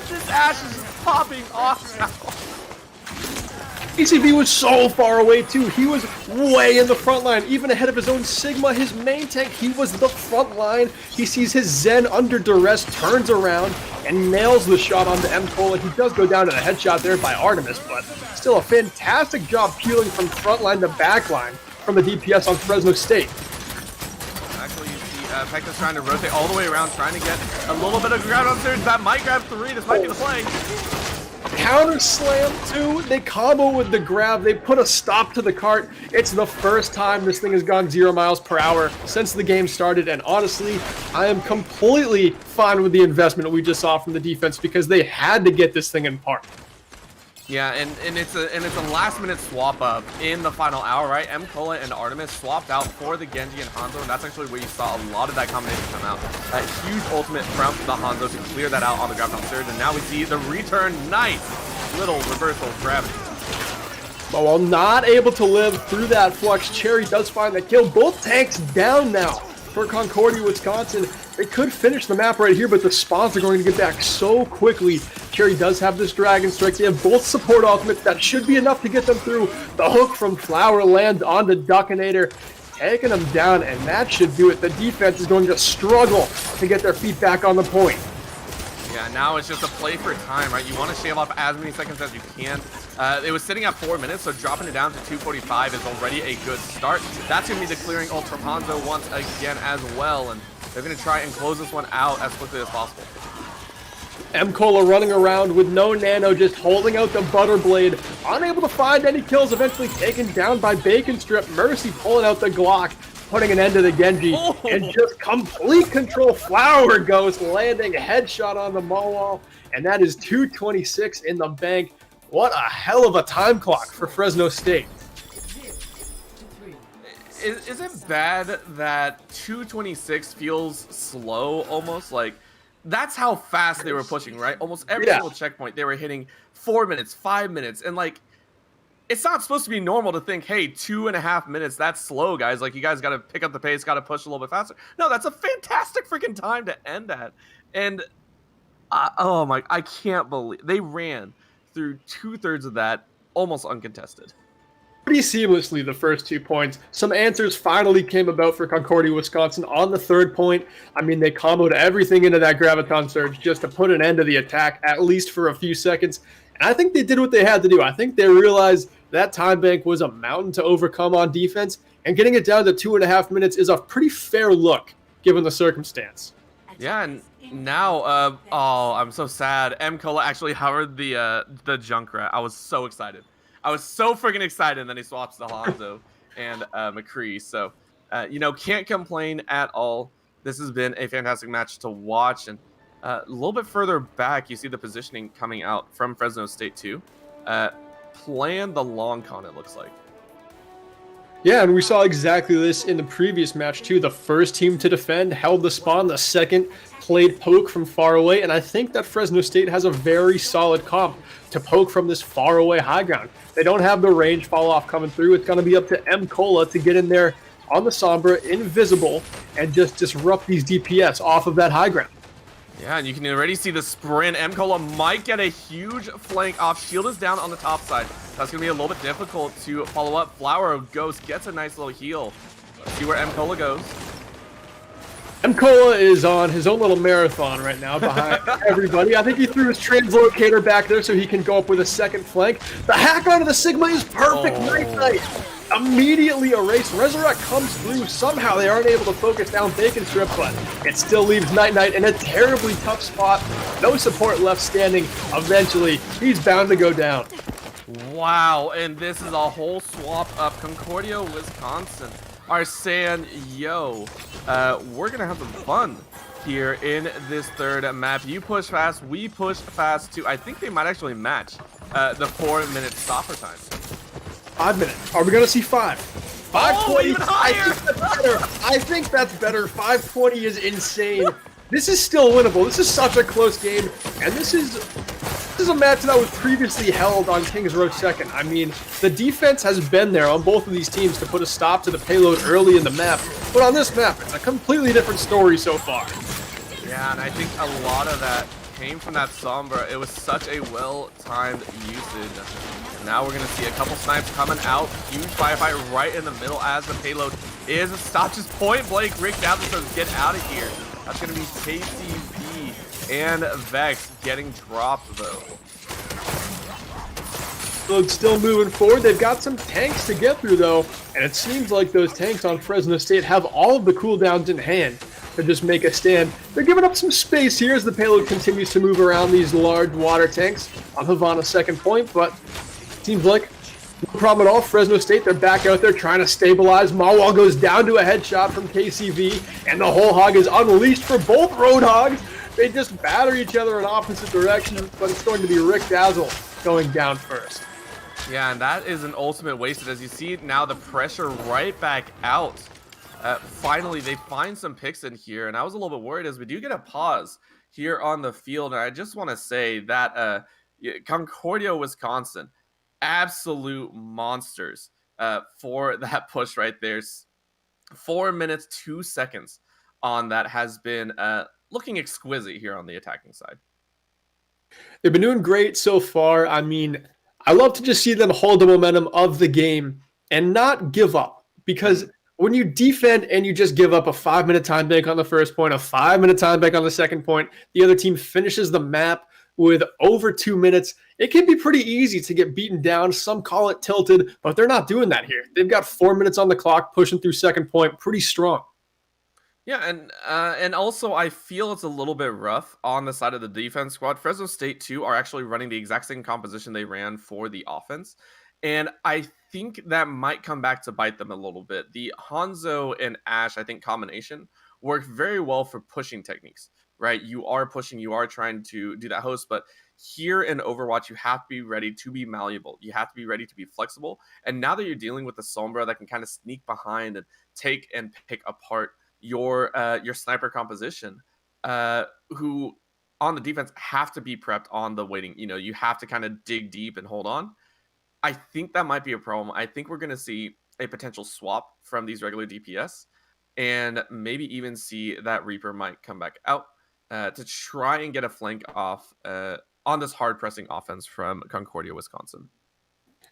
This Ash is just popping off now. KCV was so far away too. He was way in the front line, even ahead of his own Sigma, his main tank. He was the front line. He sees his Zen under duress, turns around, and nails the shot onto M-Cola. He does go down to the headshot there by Artemis, but still a fantastic job peeling from front line to back line from the DPS on Fresno State. Actually, you see Pectus trying to rotate all the way around, trying to get a little bit of ground on surge. That might grab 3. This might be the play. Counter slam too. They combo with the grab. They put a stop to the cart. It's the first time this thing has gone 0 miles per hour since the game started, and honestly, I am completely fine with the investment we just saw from the defense because they had to get this thing in park. Yeah, and it's a last minute swap up in the final hour, right? M-Cola and Artemis swapped out for the Genji and Hanzo, and that's actually where you saw a lot of that combination come out. A huge ultimate from the Hanzo to clear that out on the ground on surge, and now we see the return. Nice little reversal of gravity. But while not able to live through that flux, Cherry does find the kill. Both tanks down now for Concordia, Wisconsin. They could finish the map right here, but the spawns are going to get back so quickly. Cherry does have this Dragon Strike. They have both support ultimates. That should be enough to get them through. The hook from Flowerland onto Duckinator, taking them down, and that should do it. The defense is going to struggle to get their feet back on the point. Yeah, now it's just a play for time, right? You want to shave off as many seconds as you can. It was sitting at 4 minutes, so dropping it down to 2:45 is already a good start. That's going to be the clearing ult from Hanzo once again as well, and they're going to try and close this one out as quickly as possible. M-Cola running around with no nano, just holding out the butter blade, unable to find any kills, eventually taken down by Bacon Strip. Mercy pulling out the Glock, putting an end to the Genji, and just complete control. Flower goes, landing a headshot on the Mawal, and that is 2:26 in the bank. What a hell of a time clock for Fresno State. Is it bad that 2:26 feels slow almost? Like, that's how fast they were pushing, right? Almost every single checkpoint, they were hitting 4 minutes, 5 minutes, and like, it's not supposed to be normal to think, hey, 2.5 minutes, that's slow, guys. Like, you guys got to pick up the pace, got to push a little bit faster. No, that's a fantastic freaking time to end at. And, oh my, I can't believe they ran through 2/3 of that almost uncontested. Pretty seamlessly the first 2 points. Some answers finally came about for Concordia, Wisconsin on the third point. I mean, they comboed everything into that Graviton Surge just to put an end to the attack, at least for a few seconds. And I think they did what they had to do. I think they realized that time bank was a mountain to overcome on defense, and getting it down to 2.5 minutes is a pretty fair look, given the circumstance. Yeah, and now, oh, I'm so sad. M-Cola actually hovered the Junkrat. I was so excited. I was so freaking excited, and then he swaps to Hanzo and McCree. So, you know, can't complain at all. This has been a fantastic match to watch. And a little bit further back, you see the positioning coming out from Fresno State too. Playing the long con, it looks like. Yeah, and we saw exactly this in the previous match too. The first team to defend held the spawn. The second played poke from far away, and I think that Fresno State has a very solid comp to poke from this far away high ground. They don't have the range fall off coming through. It's going to be up to M-Cola to get in there on the Sombra, invisible, and just disrupt these DPS off of that high ground. Yeah, and you can already see the sprint. M-Cola might get a huge flank off. Shield is down on the top side. That's going to be a little bit difficult to follow up. Flower of Ghost gets a nice little heal. Let's see where M-Cola goes. M-Cola is on his own little marathon right now behind everybody. I think he threw his translocator back there so he can go up with a second flank. The hack onto the Sigma is perfect. Night. Immediately erased. Resurrect comes through. Somehow they aren't able to focus down Bacon Strip, but it still leaves Night in a terribly tough spot. No support left standing. Eventually, he's bound to go down. Wow, and this is a whole swap up. Concordia, Wisconsin are saying, yo, we're going to have some fun here in this third map. You push fast, we push fast too. I think they might actually match the 4-minute stopper time. 5 minutes. Are we going to see 5? 5:20. Even higher. I think that's better. 5:20 is insane. This is still winnable. This is such a close game, and this is a match that was previously held on Kings Row 2nd. I mean, the defense has been there on both of these teams to put a stop to the payload early in the map, but on this map, it's a completely different story so far. Yeah, and I think a lot of that came from that Sombra. It was such a well-timed usage. And now we're going to see a couple snipes coming out. Huge firefight right in the middle as the payload is stopped just point blank. Rick down and says, get out of here. That's going to be KCB and Vex getting dropped, though. So it's still moving forward. They've got some tanks to get through, though, and it seems like those tanks on Fresno State have all of the cooldowns in hand to just make a stand. They're giving up some space here as the payload continues to move around these large water tanks on Havana's second point, but seems like no problem at all. Fresno State, they're back out there trying to stabilize. Mawal goes down to a headshot from KCV, and the whole hog is unleashed for both Roadhogs. They just batter each other in opposite directions, but it's going to be Rick Dazzle going down first. Yeah, and that is an ultimate wasted. As you see now, the pressure right back out. Finally, they find some picks in here, and I was a little bit worried as we do get a pause here on the field. And I just want to say that Concordia, Wisconsin, absolute monsters for that push right there. 4 minutes, 2 seconds on that has been looking exquisite here on the attacking side. They've been doing great so far. I mean, I love to just see them hold the momentum of the game and not give up, because when you defend and you just give up a 5-minute time bank on the first point, a 5-minute time bank on the second point, the other team finishes the map with over 2 minutes, it can be pretty easy to get beaten down. Some call it tilted, but they're not doing that here. They've got 4 minutes on the clock, pushing through second point, pretty strong. Yeah, and also I feel it's a little bit rough on the side of the defense squad. Fresno State too are actually running the exact same composition they ran for the offense, and I think that might come back to bite them a little bit. The Hanzo and Ash, I think, combination worked very well for pushing techniques. Right, you are pushing, you are trying to do that host, but here in Overwatch, you have to be ready to be malleable. You have to be ready to be flexible. And now that you're dealing with the Sombra that can kind of sneak behind and take and pick apart your sniper composition, who on the defense have to be prepped on the waiting. You know, you have to kind of dig deep and hold on. I think that might be a problem. I think we're going to see a potential swap from these regular DPS, and maybe even see that Reaper might come back out to try and get a flank off on this hard pressing offense from Concordia, Wisconsin.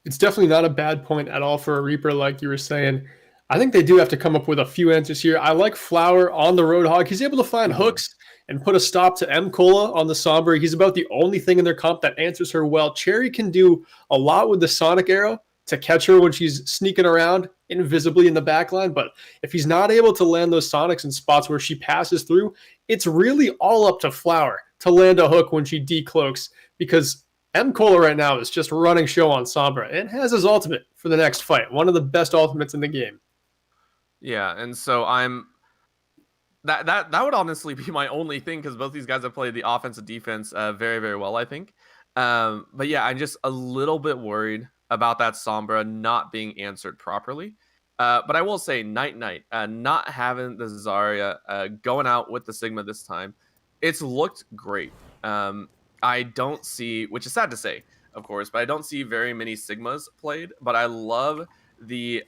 It's definitely not a bad point at all for a Reaper, like you were saying. I think they do have to come up with a few answers here. I like Flower on the Roadhog. He's able to find hooks and put a stop to M. Cola on the Sombra. He's about the only thing in their comp that answers her well. Cherry can do a lot with the Sonic Arrow to catch her when she's sneaking around invisibly in the backline. But if he's not able to land those Sonics in spots where she passes through, it's really all up to Flower to land a hook when she decloaks, because M. Cola right now is just running show on Sombra and has his ultimate for the next fight. One of the best ultimates in the game. Yeah, and so that would honestly be my only thing, because both these guys have played the offense and defense very, very well, I think. But yeah, I'm just a little bit worried about that Sombra not being answered properly. But I will say, Night not having the Zarya going out with the Sigma this time, it's looked great. I don't see, which is sad to say, of course, but I don't see very many Sigmas played. But I love the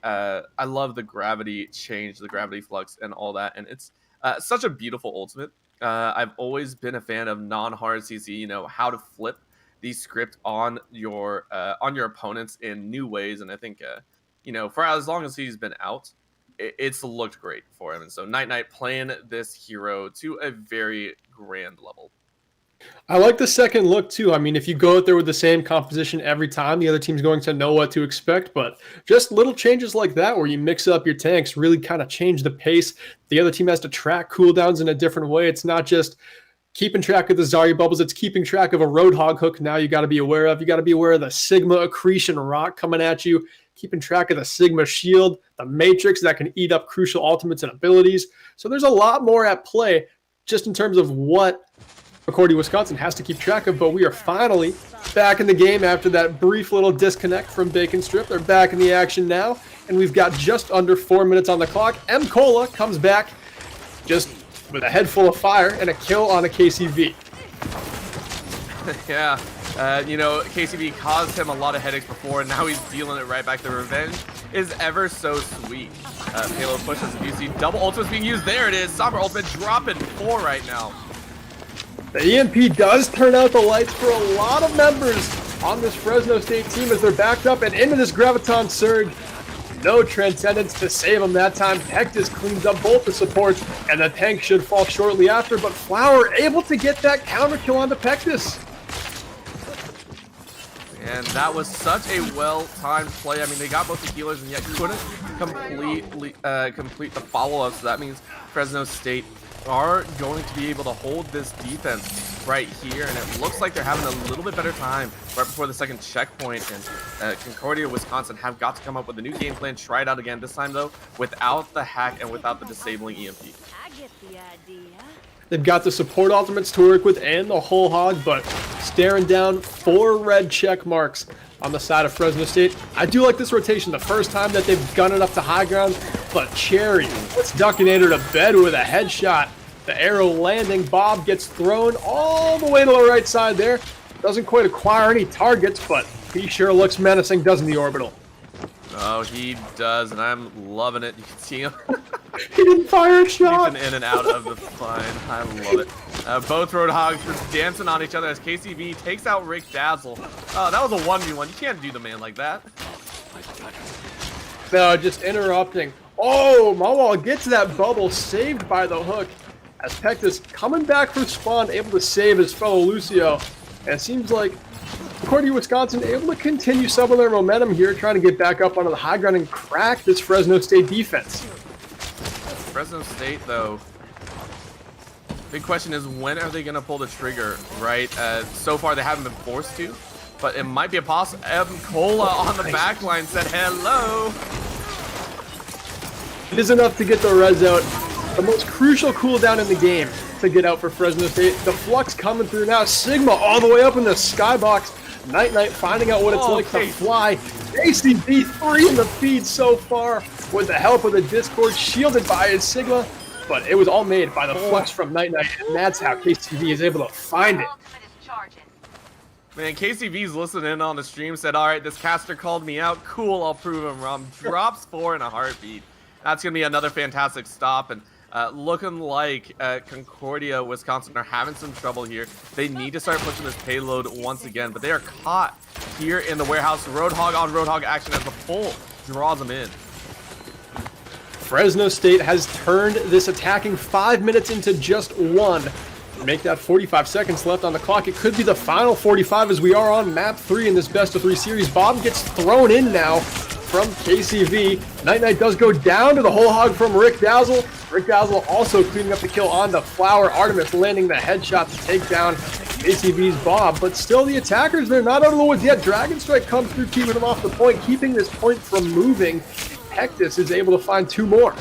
gravity change, the gravity flux, and all that, and it's such a beautiful ultimate. I've always been a fan of non-hard CC. You know, how to flip the script on your opponents in new ways, and I think for as long as he's been out, it's looked great for him. And so Night playing this hero to a very grand level. I like the second look too. I mean, if you go out there with the same composition every time, the other team's going to know what to expect. But just little changes like that, where you mix up your tanks, really kind of change the pace. The other team has to track cooldowns in a different way. It's not just keeping track of the Zarya bubbles. It's keeping track of a Roadhog hook now you got to be aware of. You got to be aware of the Sigma accretion rock coming at you, keeping track of the Sigma shield, the Matrix that can eat up crucial ultimates and abilities. So there's a lot more at play just in terms of what Concordia, Wisconsin has to keep track of. But we are finally back in the game after that brief little disconnect from Bacon Strip. They're back in the action now, and we've got just under 4 minutes on the clock. M. Cola comes back just with a head full of fire and a kill on a KCV. Yeah, KCV caused him a lot of headaches before, and now he's dealing it right back. The revenge is ever so sweet. Payload pushes, you see double ultimates being used. There it is. Sombra ultimate dropping 4 right now. The EMP does turn out the lights for a lot of members on this Fresno State team as they're backed up and into this Graviton Surge. No Transcendence to save them that time. Hectus cleans up both the supports, and the tank should fall shortly after, but Flower able to get that counter kill onto Pectus. And that was such a well-timed play. I mean, they got both the healers and yet couldn't complete the follow-up, so that means Fresno State are going to be able to hold this defense right here, and it looks like they're having a little bit better time right before the second checkpoint. And Concordia, Wisconsin have got to come up with a new game plan, try it out again, this time though without the hack and without the disabling EMP. I get the idea. They've got the support ultimates to work with and the whole hog, but staring down 4 red check marks on the side of Fresno State. I do like this rotation. The first time that they've gunned it up to high ground, but Cherry puts Duckinator to bed with a headshot. The arrow landing. Bob gets thrown all the way to the right side there. Doesn't quite acquire any targets, but he sure looks menacing, doesn't he, Orbital? Oh, he does, and I'm loving it. You can see him. He didn't fire a shot. He's in and out of the line. I love it. Both Roadhogs just dancing on each other as KCV takes out Rick Dazzle. That was a 1v1. You can't do the man like that. No, just interrupting Oh, Mawal gets that bubble, saved by the hook. As Pectus coming back from spawn, able to save his fellow Lucio. And it seems like Concordia, Wisconsin, able to continue some of their momentum here, trying to get back up onto the high ground and crack this Fresno State defense. Fresno State, though, big question is when are they going to pull the trigger, right? So far, they haven't been forced to, but it might be a possible. Cola on the back line said hello. It is enough to get the res out. The most crucial cooldown in the game to get out for Fresno State. The flux coming through now. Sigma all the way up in the skybox. Night finding out what it's like to fly. ACB 3 in the feed so far with the help of the Discord, shielded by his Sigma. But it was all made by the flux from Night, and that's how KCV is able to find it. Man, KCV's listening in on the stream, said, all right, this caster called me out. Cool, I'll prove him wrong. Drops 4 in a heartbeat. That's going to be another fantastic stop. And looking like Concordia, Wisconsin are having some trouble here. They need to start pushing this payload once again, but they are caught here in the warehouse. Roadhog on Roadhog action as the pull draws them in. Fresno State has turned this attacking 5 minutes into just 1. Make that 45 seconds left on the clock. It could be the final 45 as we are on map 3 in this best of 3 series. Bob gets thrown in now from KCV. Night does go down to the whole hog from Rick Dazzle. Rick Dazzle also cleaning up the kill on the Flower. Artemis landing the headshot to take down KCV's Bob. But still the attackers, they're not out of the woods yet. Dragon Strike comes through, keeping them off the point, keeping this point from moving. Pectus is able to find 2 more.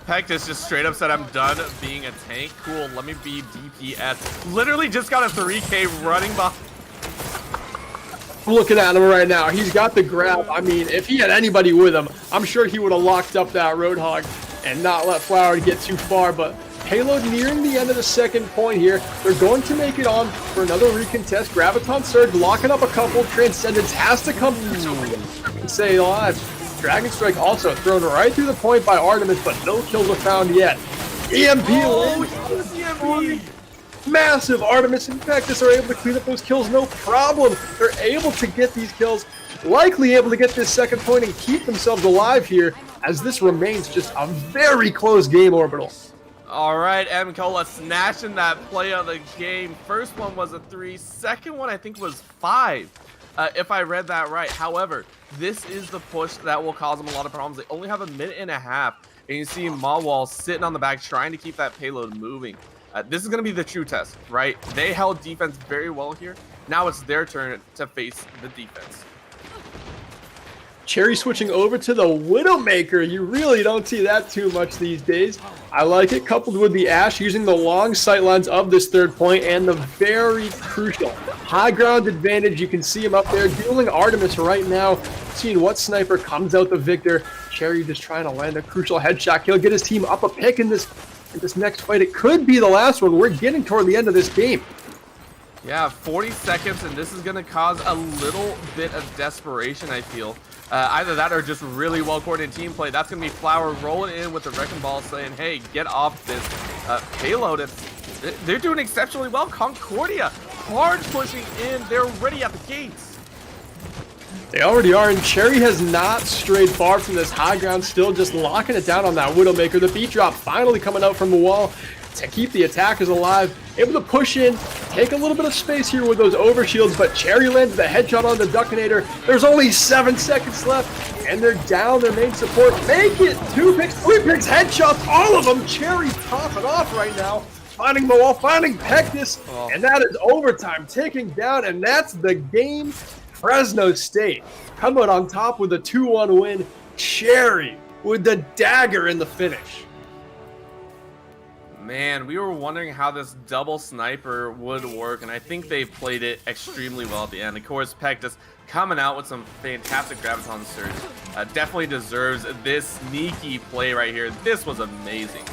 Pectus just straight up said, I'm done being a tank. Cool, let me be DPS. Literally just got a 3K running behind. I'm looking at him right now. He's got the grab. I mean, if he had anybody with him, I'm sure he would have locked up that Roadhog and not let Flower get too far. But payload nearing the end of the second point here. They're going to make it on for another recontest. Graviton Surge locking up a couple. Transcendence has to come and stay alive. Dragon Strike also thrown right through the point by Artemis, but no kills are found yet. EMP. EMP. Massive. Artemis and Pectus are able to clean up those kills, no problem. They're able to get these kills, likely able to get this second point and keep themselves alive here, as this remains just a very close game, Orbital. All right, Cola snatching that play of the game. First one was a 3, second one I think was 5, if I read that right. However, this is the push that will cause them a lot of problems. They only have a minute and a half, and you see Mawal sitting on the back trying to keep that payload moving. This is going to be the true test, right? They held defense very well here. Now it's their turn to face the defense. Cherry switching over to the Widowmaker. You really don't see that too much these days. I like it, coupled with the Ash using the long sight lines of this third point and the very crucial high ground advantage. You can see him up there dueling Artemis right now, seeing what sniper comes out the victor. Cherry just trying to land a crucial headshot. He'll get his team up a pick in this next fight. It could be the last one. We're getting toward the end of this game. Yeah, 40 seconds, and this is going to cause a little bit of desperation, I feel. Either that or just really well-coordinated team play. That's going to be Flower rolling in with the Wrecking Ball saying, hey, get off this payload. They're doing exceptionally well. Concordia hard pushing in. They're ready at the gates. They already are, and Cherry has not strayed far from this high ground, still just locking it down on that Widowmaker. The beat drop finally coming out from the wall to keep the attackers alive, able to push in, take a little bit of space here with those overshields, but Cherry lands the headshot on the Duckinator. There's only 7 seconds left, and they're down their main support. Make it! 2 picks, 3 picks, headshots, all of them! Cherry popping off right now, finding the wall, finding Pectus, and that is overtime ticking down, and that's the game. Fresno State come out on top with a 2-1 win. Cherry with the dagger in the finish. Man, we were wondering how this double sniper would work, and I think they played it extremely well at the end. Of course, Pectus coming out with some fantastic Graviton Surge. Definitely deserves this sneaky play right here. This was amazing.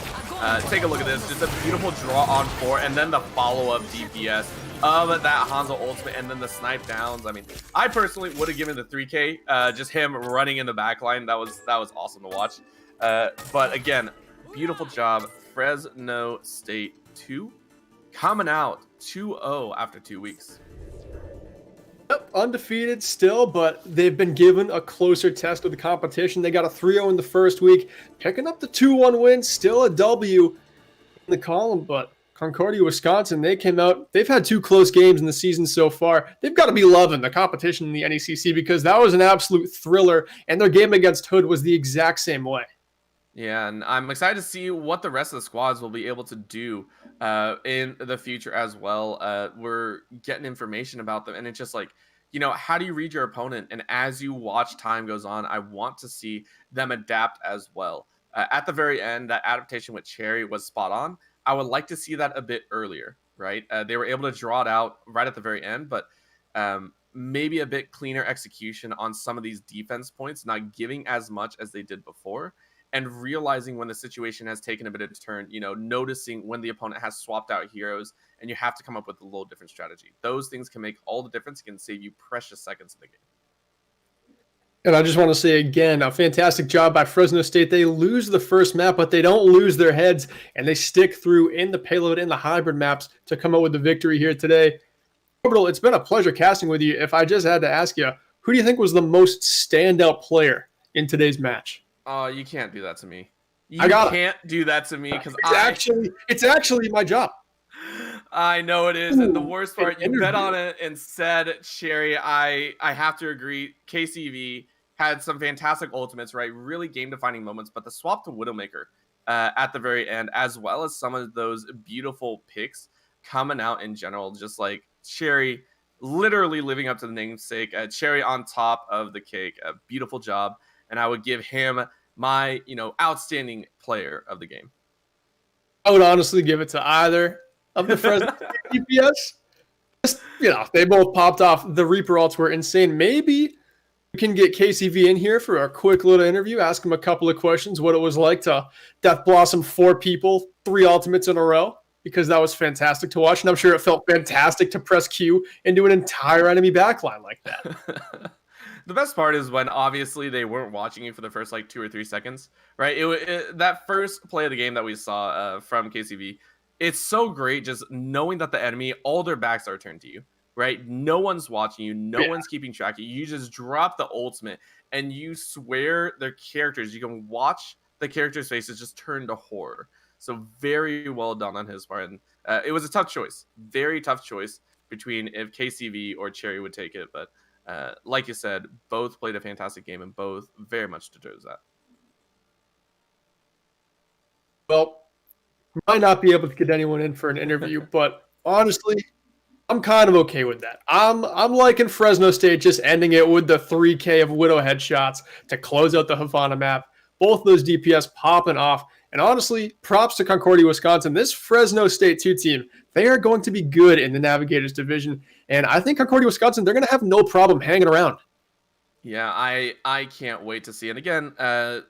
Take a look at this. Just a beautiful draw on 4, and then the follow-up DPS of that Hanzo ultimate, and then the snipe downs. I mean, I personally would have given the 3K, just him running in the backline. That was awesome to watch. But again, beautiful job. Fresno State 2 coming out 2-0 after 2 weeks. Yep, undefeated still, but they've been given a closer test of the competition. They got a 3-0 in the first week, picking up the 2-1 win, still a W in the column, but Concordia, Wisconsin, they came out. They've had 2 close games in the season so far. They've got to be loving the competition in the NECC because that was an absolute thriller, and their game against Hood was the exact same way. Yeah, and I'm excited to see what the rest of the squads will be able to do in the future as well. We're getting information about them, and it's just like, how do you read your opponent? And as you watch time goes on, I want to see them adapt as well. At the very end, that adaptation with Cherry was spot on. I would like to see that a bit earlier, right? They were able to draw it out right at the very end, but maybe a bit cleaner execution on some of these defense points, not giving as much as they did before and realizing when the situation has taken a bit of a turn, noticing when the opponent has swapped out heroes and you have to come up with a little different strategy. Those things can make all the difference. It can save you precious seconds in the game. And I just want to say again, a fantastic job by Fresno State. They lose the first map, but they don't lose their heads, and they stick through in the payload, in the hybrid maps to come out with the victory here today. Orbital, it's been a pleasure casting with you. If I just had to ask you, who do you think was the most standout player in today's match? Oh, you can't do that to me. I can't do that to me because it's actually my job. I know it is, and the worst part, you bet interview. on it and said, Sherry, I have to agree. KCV had some fantastic ultimates, right? Really game-defining moments, but the swap to Widowmaker at the very end, as well as some of those beautiful picks coming out in general, just like Sherry literally living up to the namesake, Cherry on top of the cake, a beautiful job, and I would give him my, outstanding player of the game. I would honestly give it to either of the Fresno DPS. Just, they both popped off. The Reaper alts were insane. Maybe we can get KCV in here for a quick little interview, ask him a couple of questions, what it was like to Death Blossom 4 people, 3 ultimates in a row, because that was fantastic to watch. And I'm sure it felt fantastic to press Q and do an entire enemy backline like that. The best part is when obviously they weren't watching you for the first 2 or 3 seconds, right? That first play of the game that we saw from KCV, it's so great just knowing that the enemy, all their backs are turned to you, right? No one's watching you, no one's keeping track of you. You just drop the ultimate and you swear their characters. You can watch the characters' faces just turn to horror. So very well done on his part. And it was a tough choice, very tough choice between if KCV or Cherry would take it, but like you said, both played a fantastic game and both very much deserves that. Well, might not be able to get anyone in for an interview, but honestly, I'm kind of okay with that. I'm liking Fresno State just ending it with the 3K of Widow headshots to close out the Havana map. Both those DPS popping off. And honestly, props to Concordia, Wisconsin. This Fresno State 2 team, they are going to be good in the Navigators division. And I think Concordia, Wisconsin, they're going to have no problem hanging around. Yeah, I can't wait to see. And again,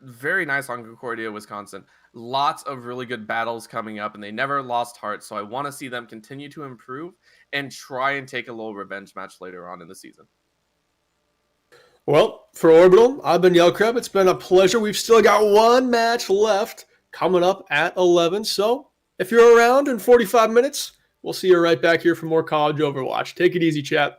very nice on Concordia, Wisconsin. Lots of really good battles coming up, and they never lost heart. So I want to see them continue to improve and try and take a little revenge match later on in the season. Well, for Orbital, I've been Yellcrab. It's been a pleasure. We've still got one match left coming up at 11. So if you're around in 45 minutes, we'll see you right back here for more College Overwatch. Take it easy, chat.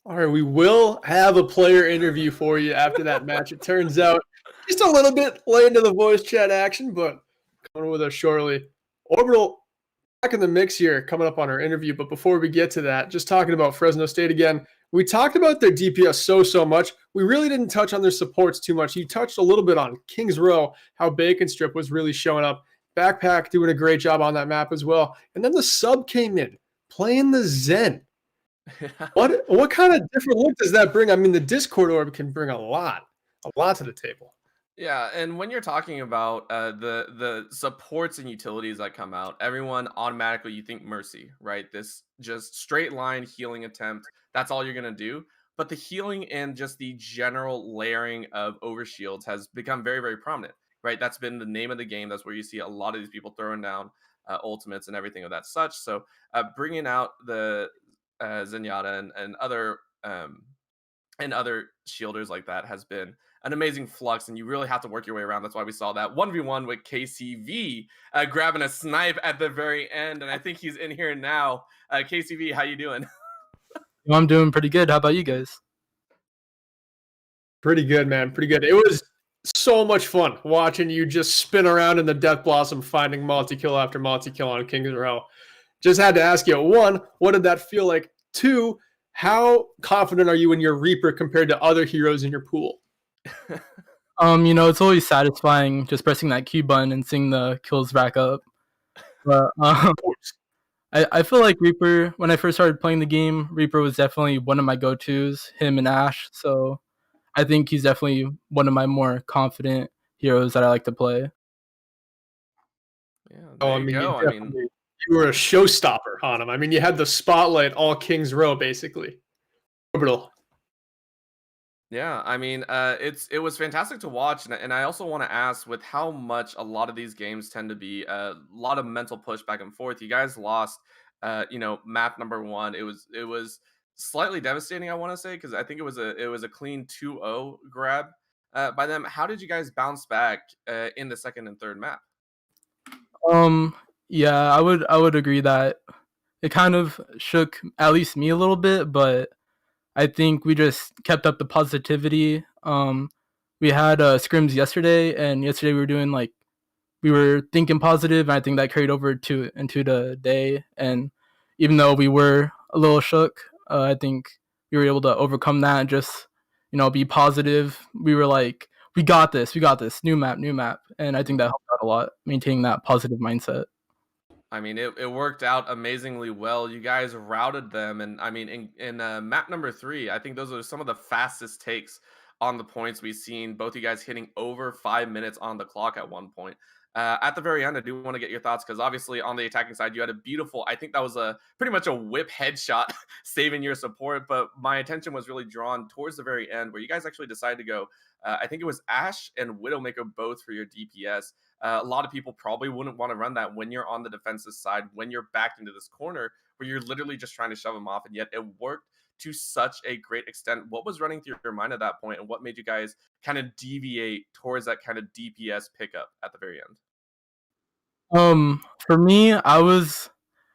All right, we will have a player interview for you after that match. It turns out just a little bit late into the voice chat action, but coming with us shortly. Orbital back in the mix here, coming up on our interview. But before we get to that, just talking about Fresno State again. We talked about their DPS so much. We really didn't touch on their supports too much. You touched a little bit on Kings Row, how Bacon Strip was really showing up. Backpack doing a great job on that map as well. And then the sub came in, playing the Zen. What kind of different look does that bring? I mean, the Discord orb can bring a lot to the table. Yeah, and when you're talking about the supports and utilities that come out, everyone automatically you think Mercy, right? This just straight line healing attempt. That's all you're gonna do. But the healing and just the general layering of overshields has become very prominent, right? That's been the name of the game. That's where you see a lot of these people throwing down ultimates and everything of that such. So bringing out the Zenyatta and other shielders like that has been an amazing flux, and you really have to work your way around. That's why we saw that 1v1 with KCV grabbing a snipe at the very end, and I think he's in here now. KCV, how you doing? I'm doing pretty good. How about you guys? Pretty good, man. Pretty good. It was so much fun watching you just spin around in the Death Blossom, finding multi-kill after multi-kill on Kings Row. Just had to ask you, one, what did that feel like? Two, how confident are you in your Reaper compared to other heroes in your pool? It's always satisfying just pressing that Q button and seeing the kills rack up. But I feel like Reaper, when I first started playing the game, Reaper was definitely one of my go-tos, him and Ashe. So I think he's definitely one of my more confident heroes that I like to play. Yeah, you were a showstopper on him. I mean, you had the spotlight all Kings Row, basically. Orbital. Yeah, I mean, it was fantastic to watch, and I also want to ask, with how much a lot of these games tend to be a lot of mental push back and forth. You guys lost, map number 1. It was slightly devastating, I want to say, because I think it was a clean 2-0 grab by them. How did you guys bounce back in the second and third map? Yeah, I would agree that it kind of shook at least me a little bit, but I think we just kept up the positivity. We had scrims yesterday, and yesterday we were thinking positive, and I think that carried over into the day. And even though we were a little shook, I think we were able to overcome that and just be positive. We were like, we got this, new map, and I think that helped out a lot, maintaining that positive mindset. I mean, it worked out amazingly well. You guys routed them, and I mean, in map number 3, I think those are some of the fastest takes on the points we've seen. Both you guys hitting over 5 minutes on the clock at one point. At the very end, I do want to get your thoughts, because obviously on the attacking side, you had a beautiful, I think that was a pretty much a whip headshot saving your support. But my attention was really drawn towards the very end, where you guys actually decided to go. I think it was Ashe and Widowmaker both for your DPS. A lot of people probably wouldn't want to run that when you're on the defensive side, when you're backed into this corner where you're literally just trying to shove them off, and yet it worked to such a great extent. What was running through your mind at that point, and what made you guys kind of deviate towards that kind of DPS pickup at the very end? For me, I was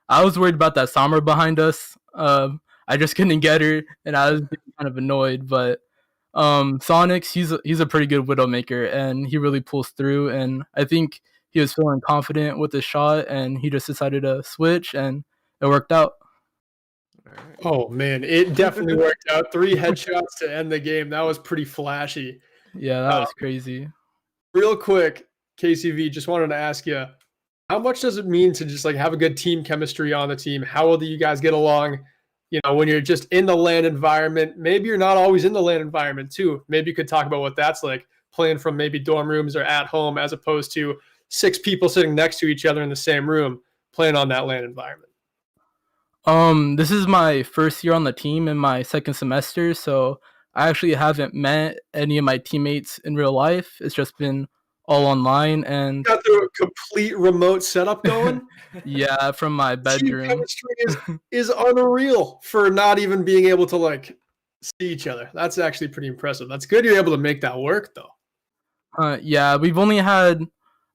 worried about that Sombra behind us. I just couldn't get her, and I was kind of annoyed. But Sonics, he's a pretty good Widowmaker, and he really pulls through. And I think he was feeling confident with his shot, and he just decided to switch, and it worked out. Oh man, it definitely worked out. 3 headshots to end the game. That was pretty flashy. Yeah, that was crazy. Real quick, KCV, just wanted to ask you, how much does it mean to just like have a good team chemistry on the team? How well do you guys get along? When you're just in the LAN environment, maybe you're not always in the LAN environment too. Maybe you could talk about what that's like, playing from maybe dorm rooms or at home, as opposed to 6 people sitting next to each other in the same room playing on that LAN environment. This is my first year on the team in my second semester, so I actually haven't met any of my teammates in real life. It's just been all online, and got the complete remote setup going. Yeah, from my bedroom. Team chemistry is unreal for not even being able to like see each other. That's actually pretty impressive. That's good you're able to make that work though. Yeah, we've only had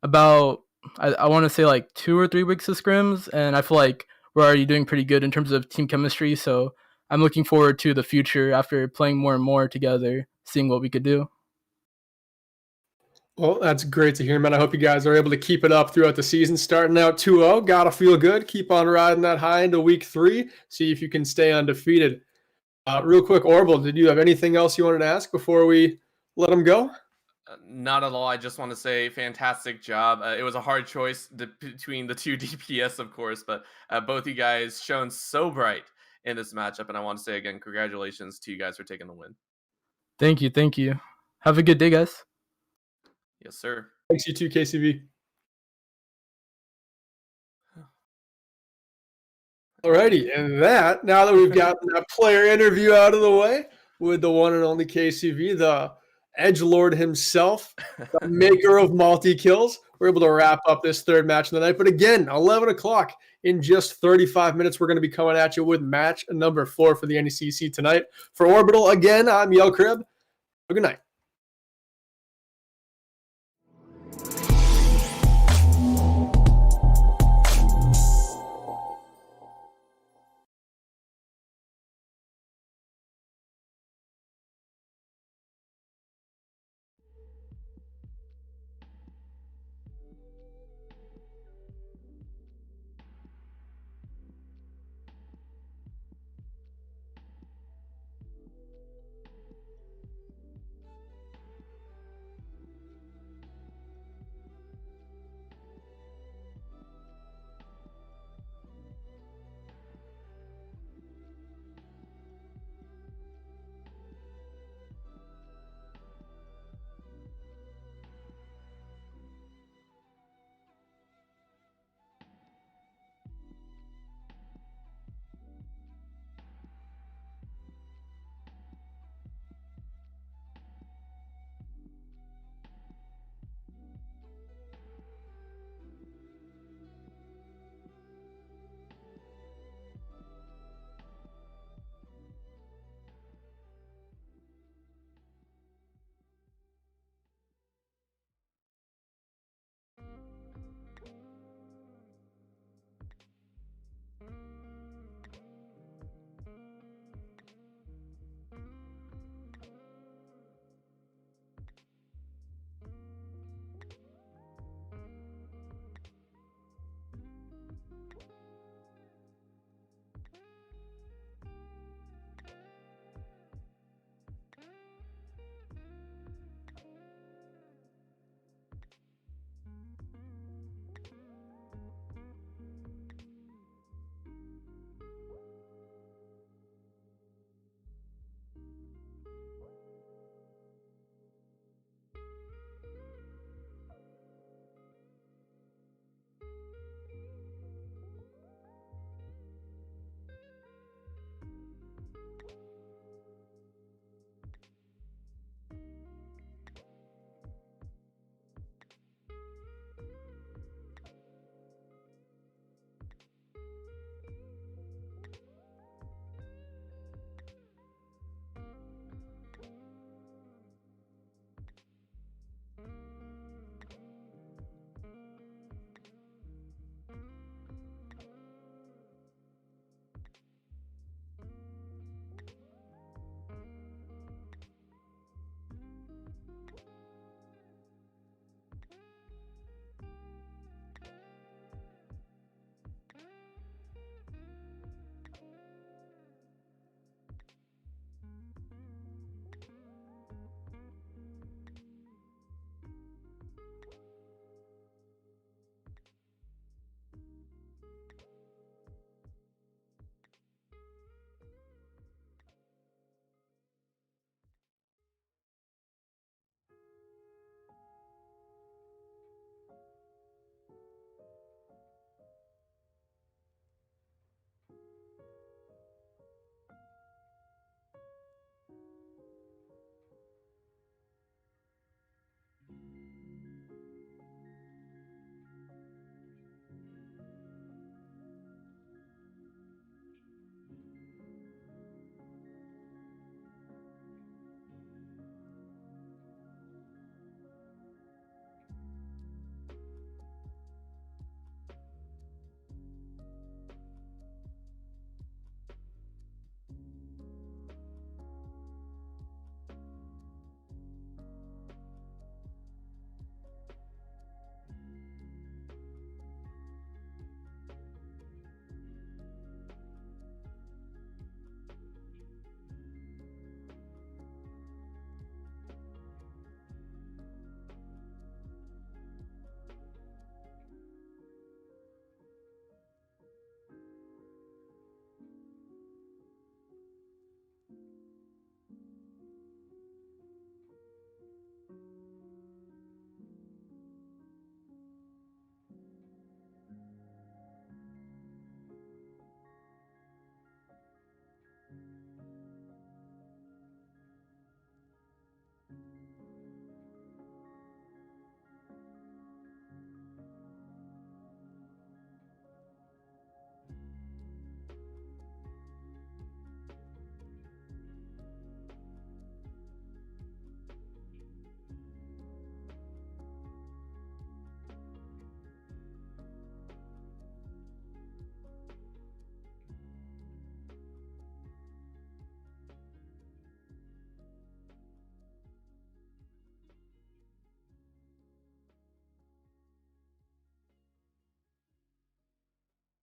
about I want to say like 2 or 3 weeks of scrims, and I feel like we're already doing pretty good in terms of team chemistry. So I'm looking forward to the future after playing more and more together, seeing what we could do. Well, that's great to hear, man. I hope you guys are able to keep it up throughout the season. Starting out 2-0, gotta feel good. Keep on riding that high into week 3. See if you can stay undefeated. Real quick, Orbital, did you have anything else you wanted to ask before we let them go? Not at all. I just want to say fantastic job. It was a hard choice between the two DPS, of course, but both you guys shone so bright in this matchup. And I want to say again, congratulations to you guys for taking the win. Thank you. Thank you. Have a good day, guys. Yes, sir. Thanks, you too, KCV. Alrighty, and now that we've gotten that player interview out of the way with the one and only KCV, the edgelord himself, the maker of multi-kills, we're able to wrap up this third match of the night. But again, 11 o'clock in just 35 minutes, we're going to be coming at you with match number 4 for the NECC tonight. For Orbital, again, I'm Yell Crib. Have a good night.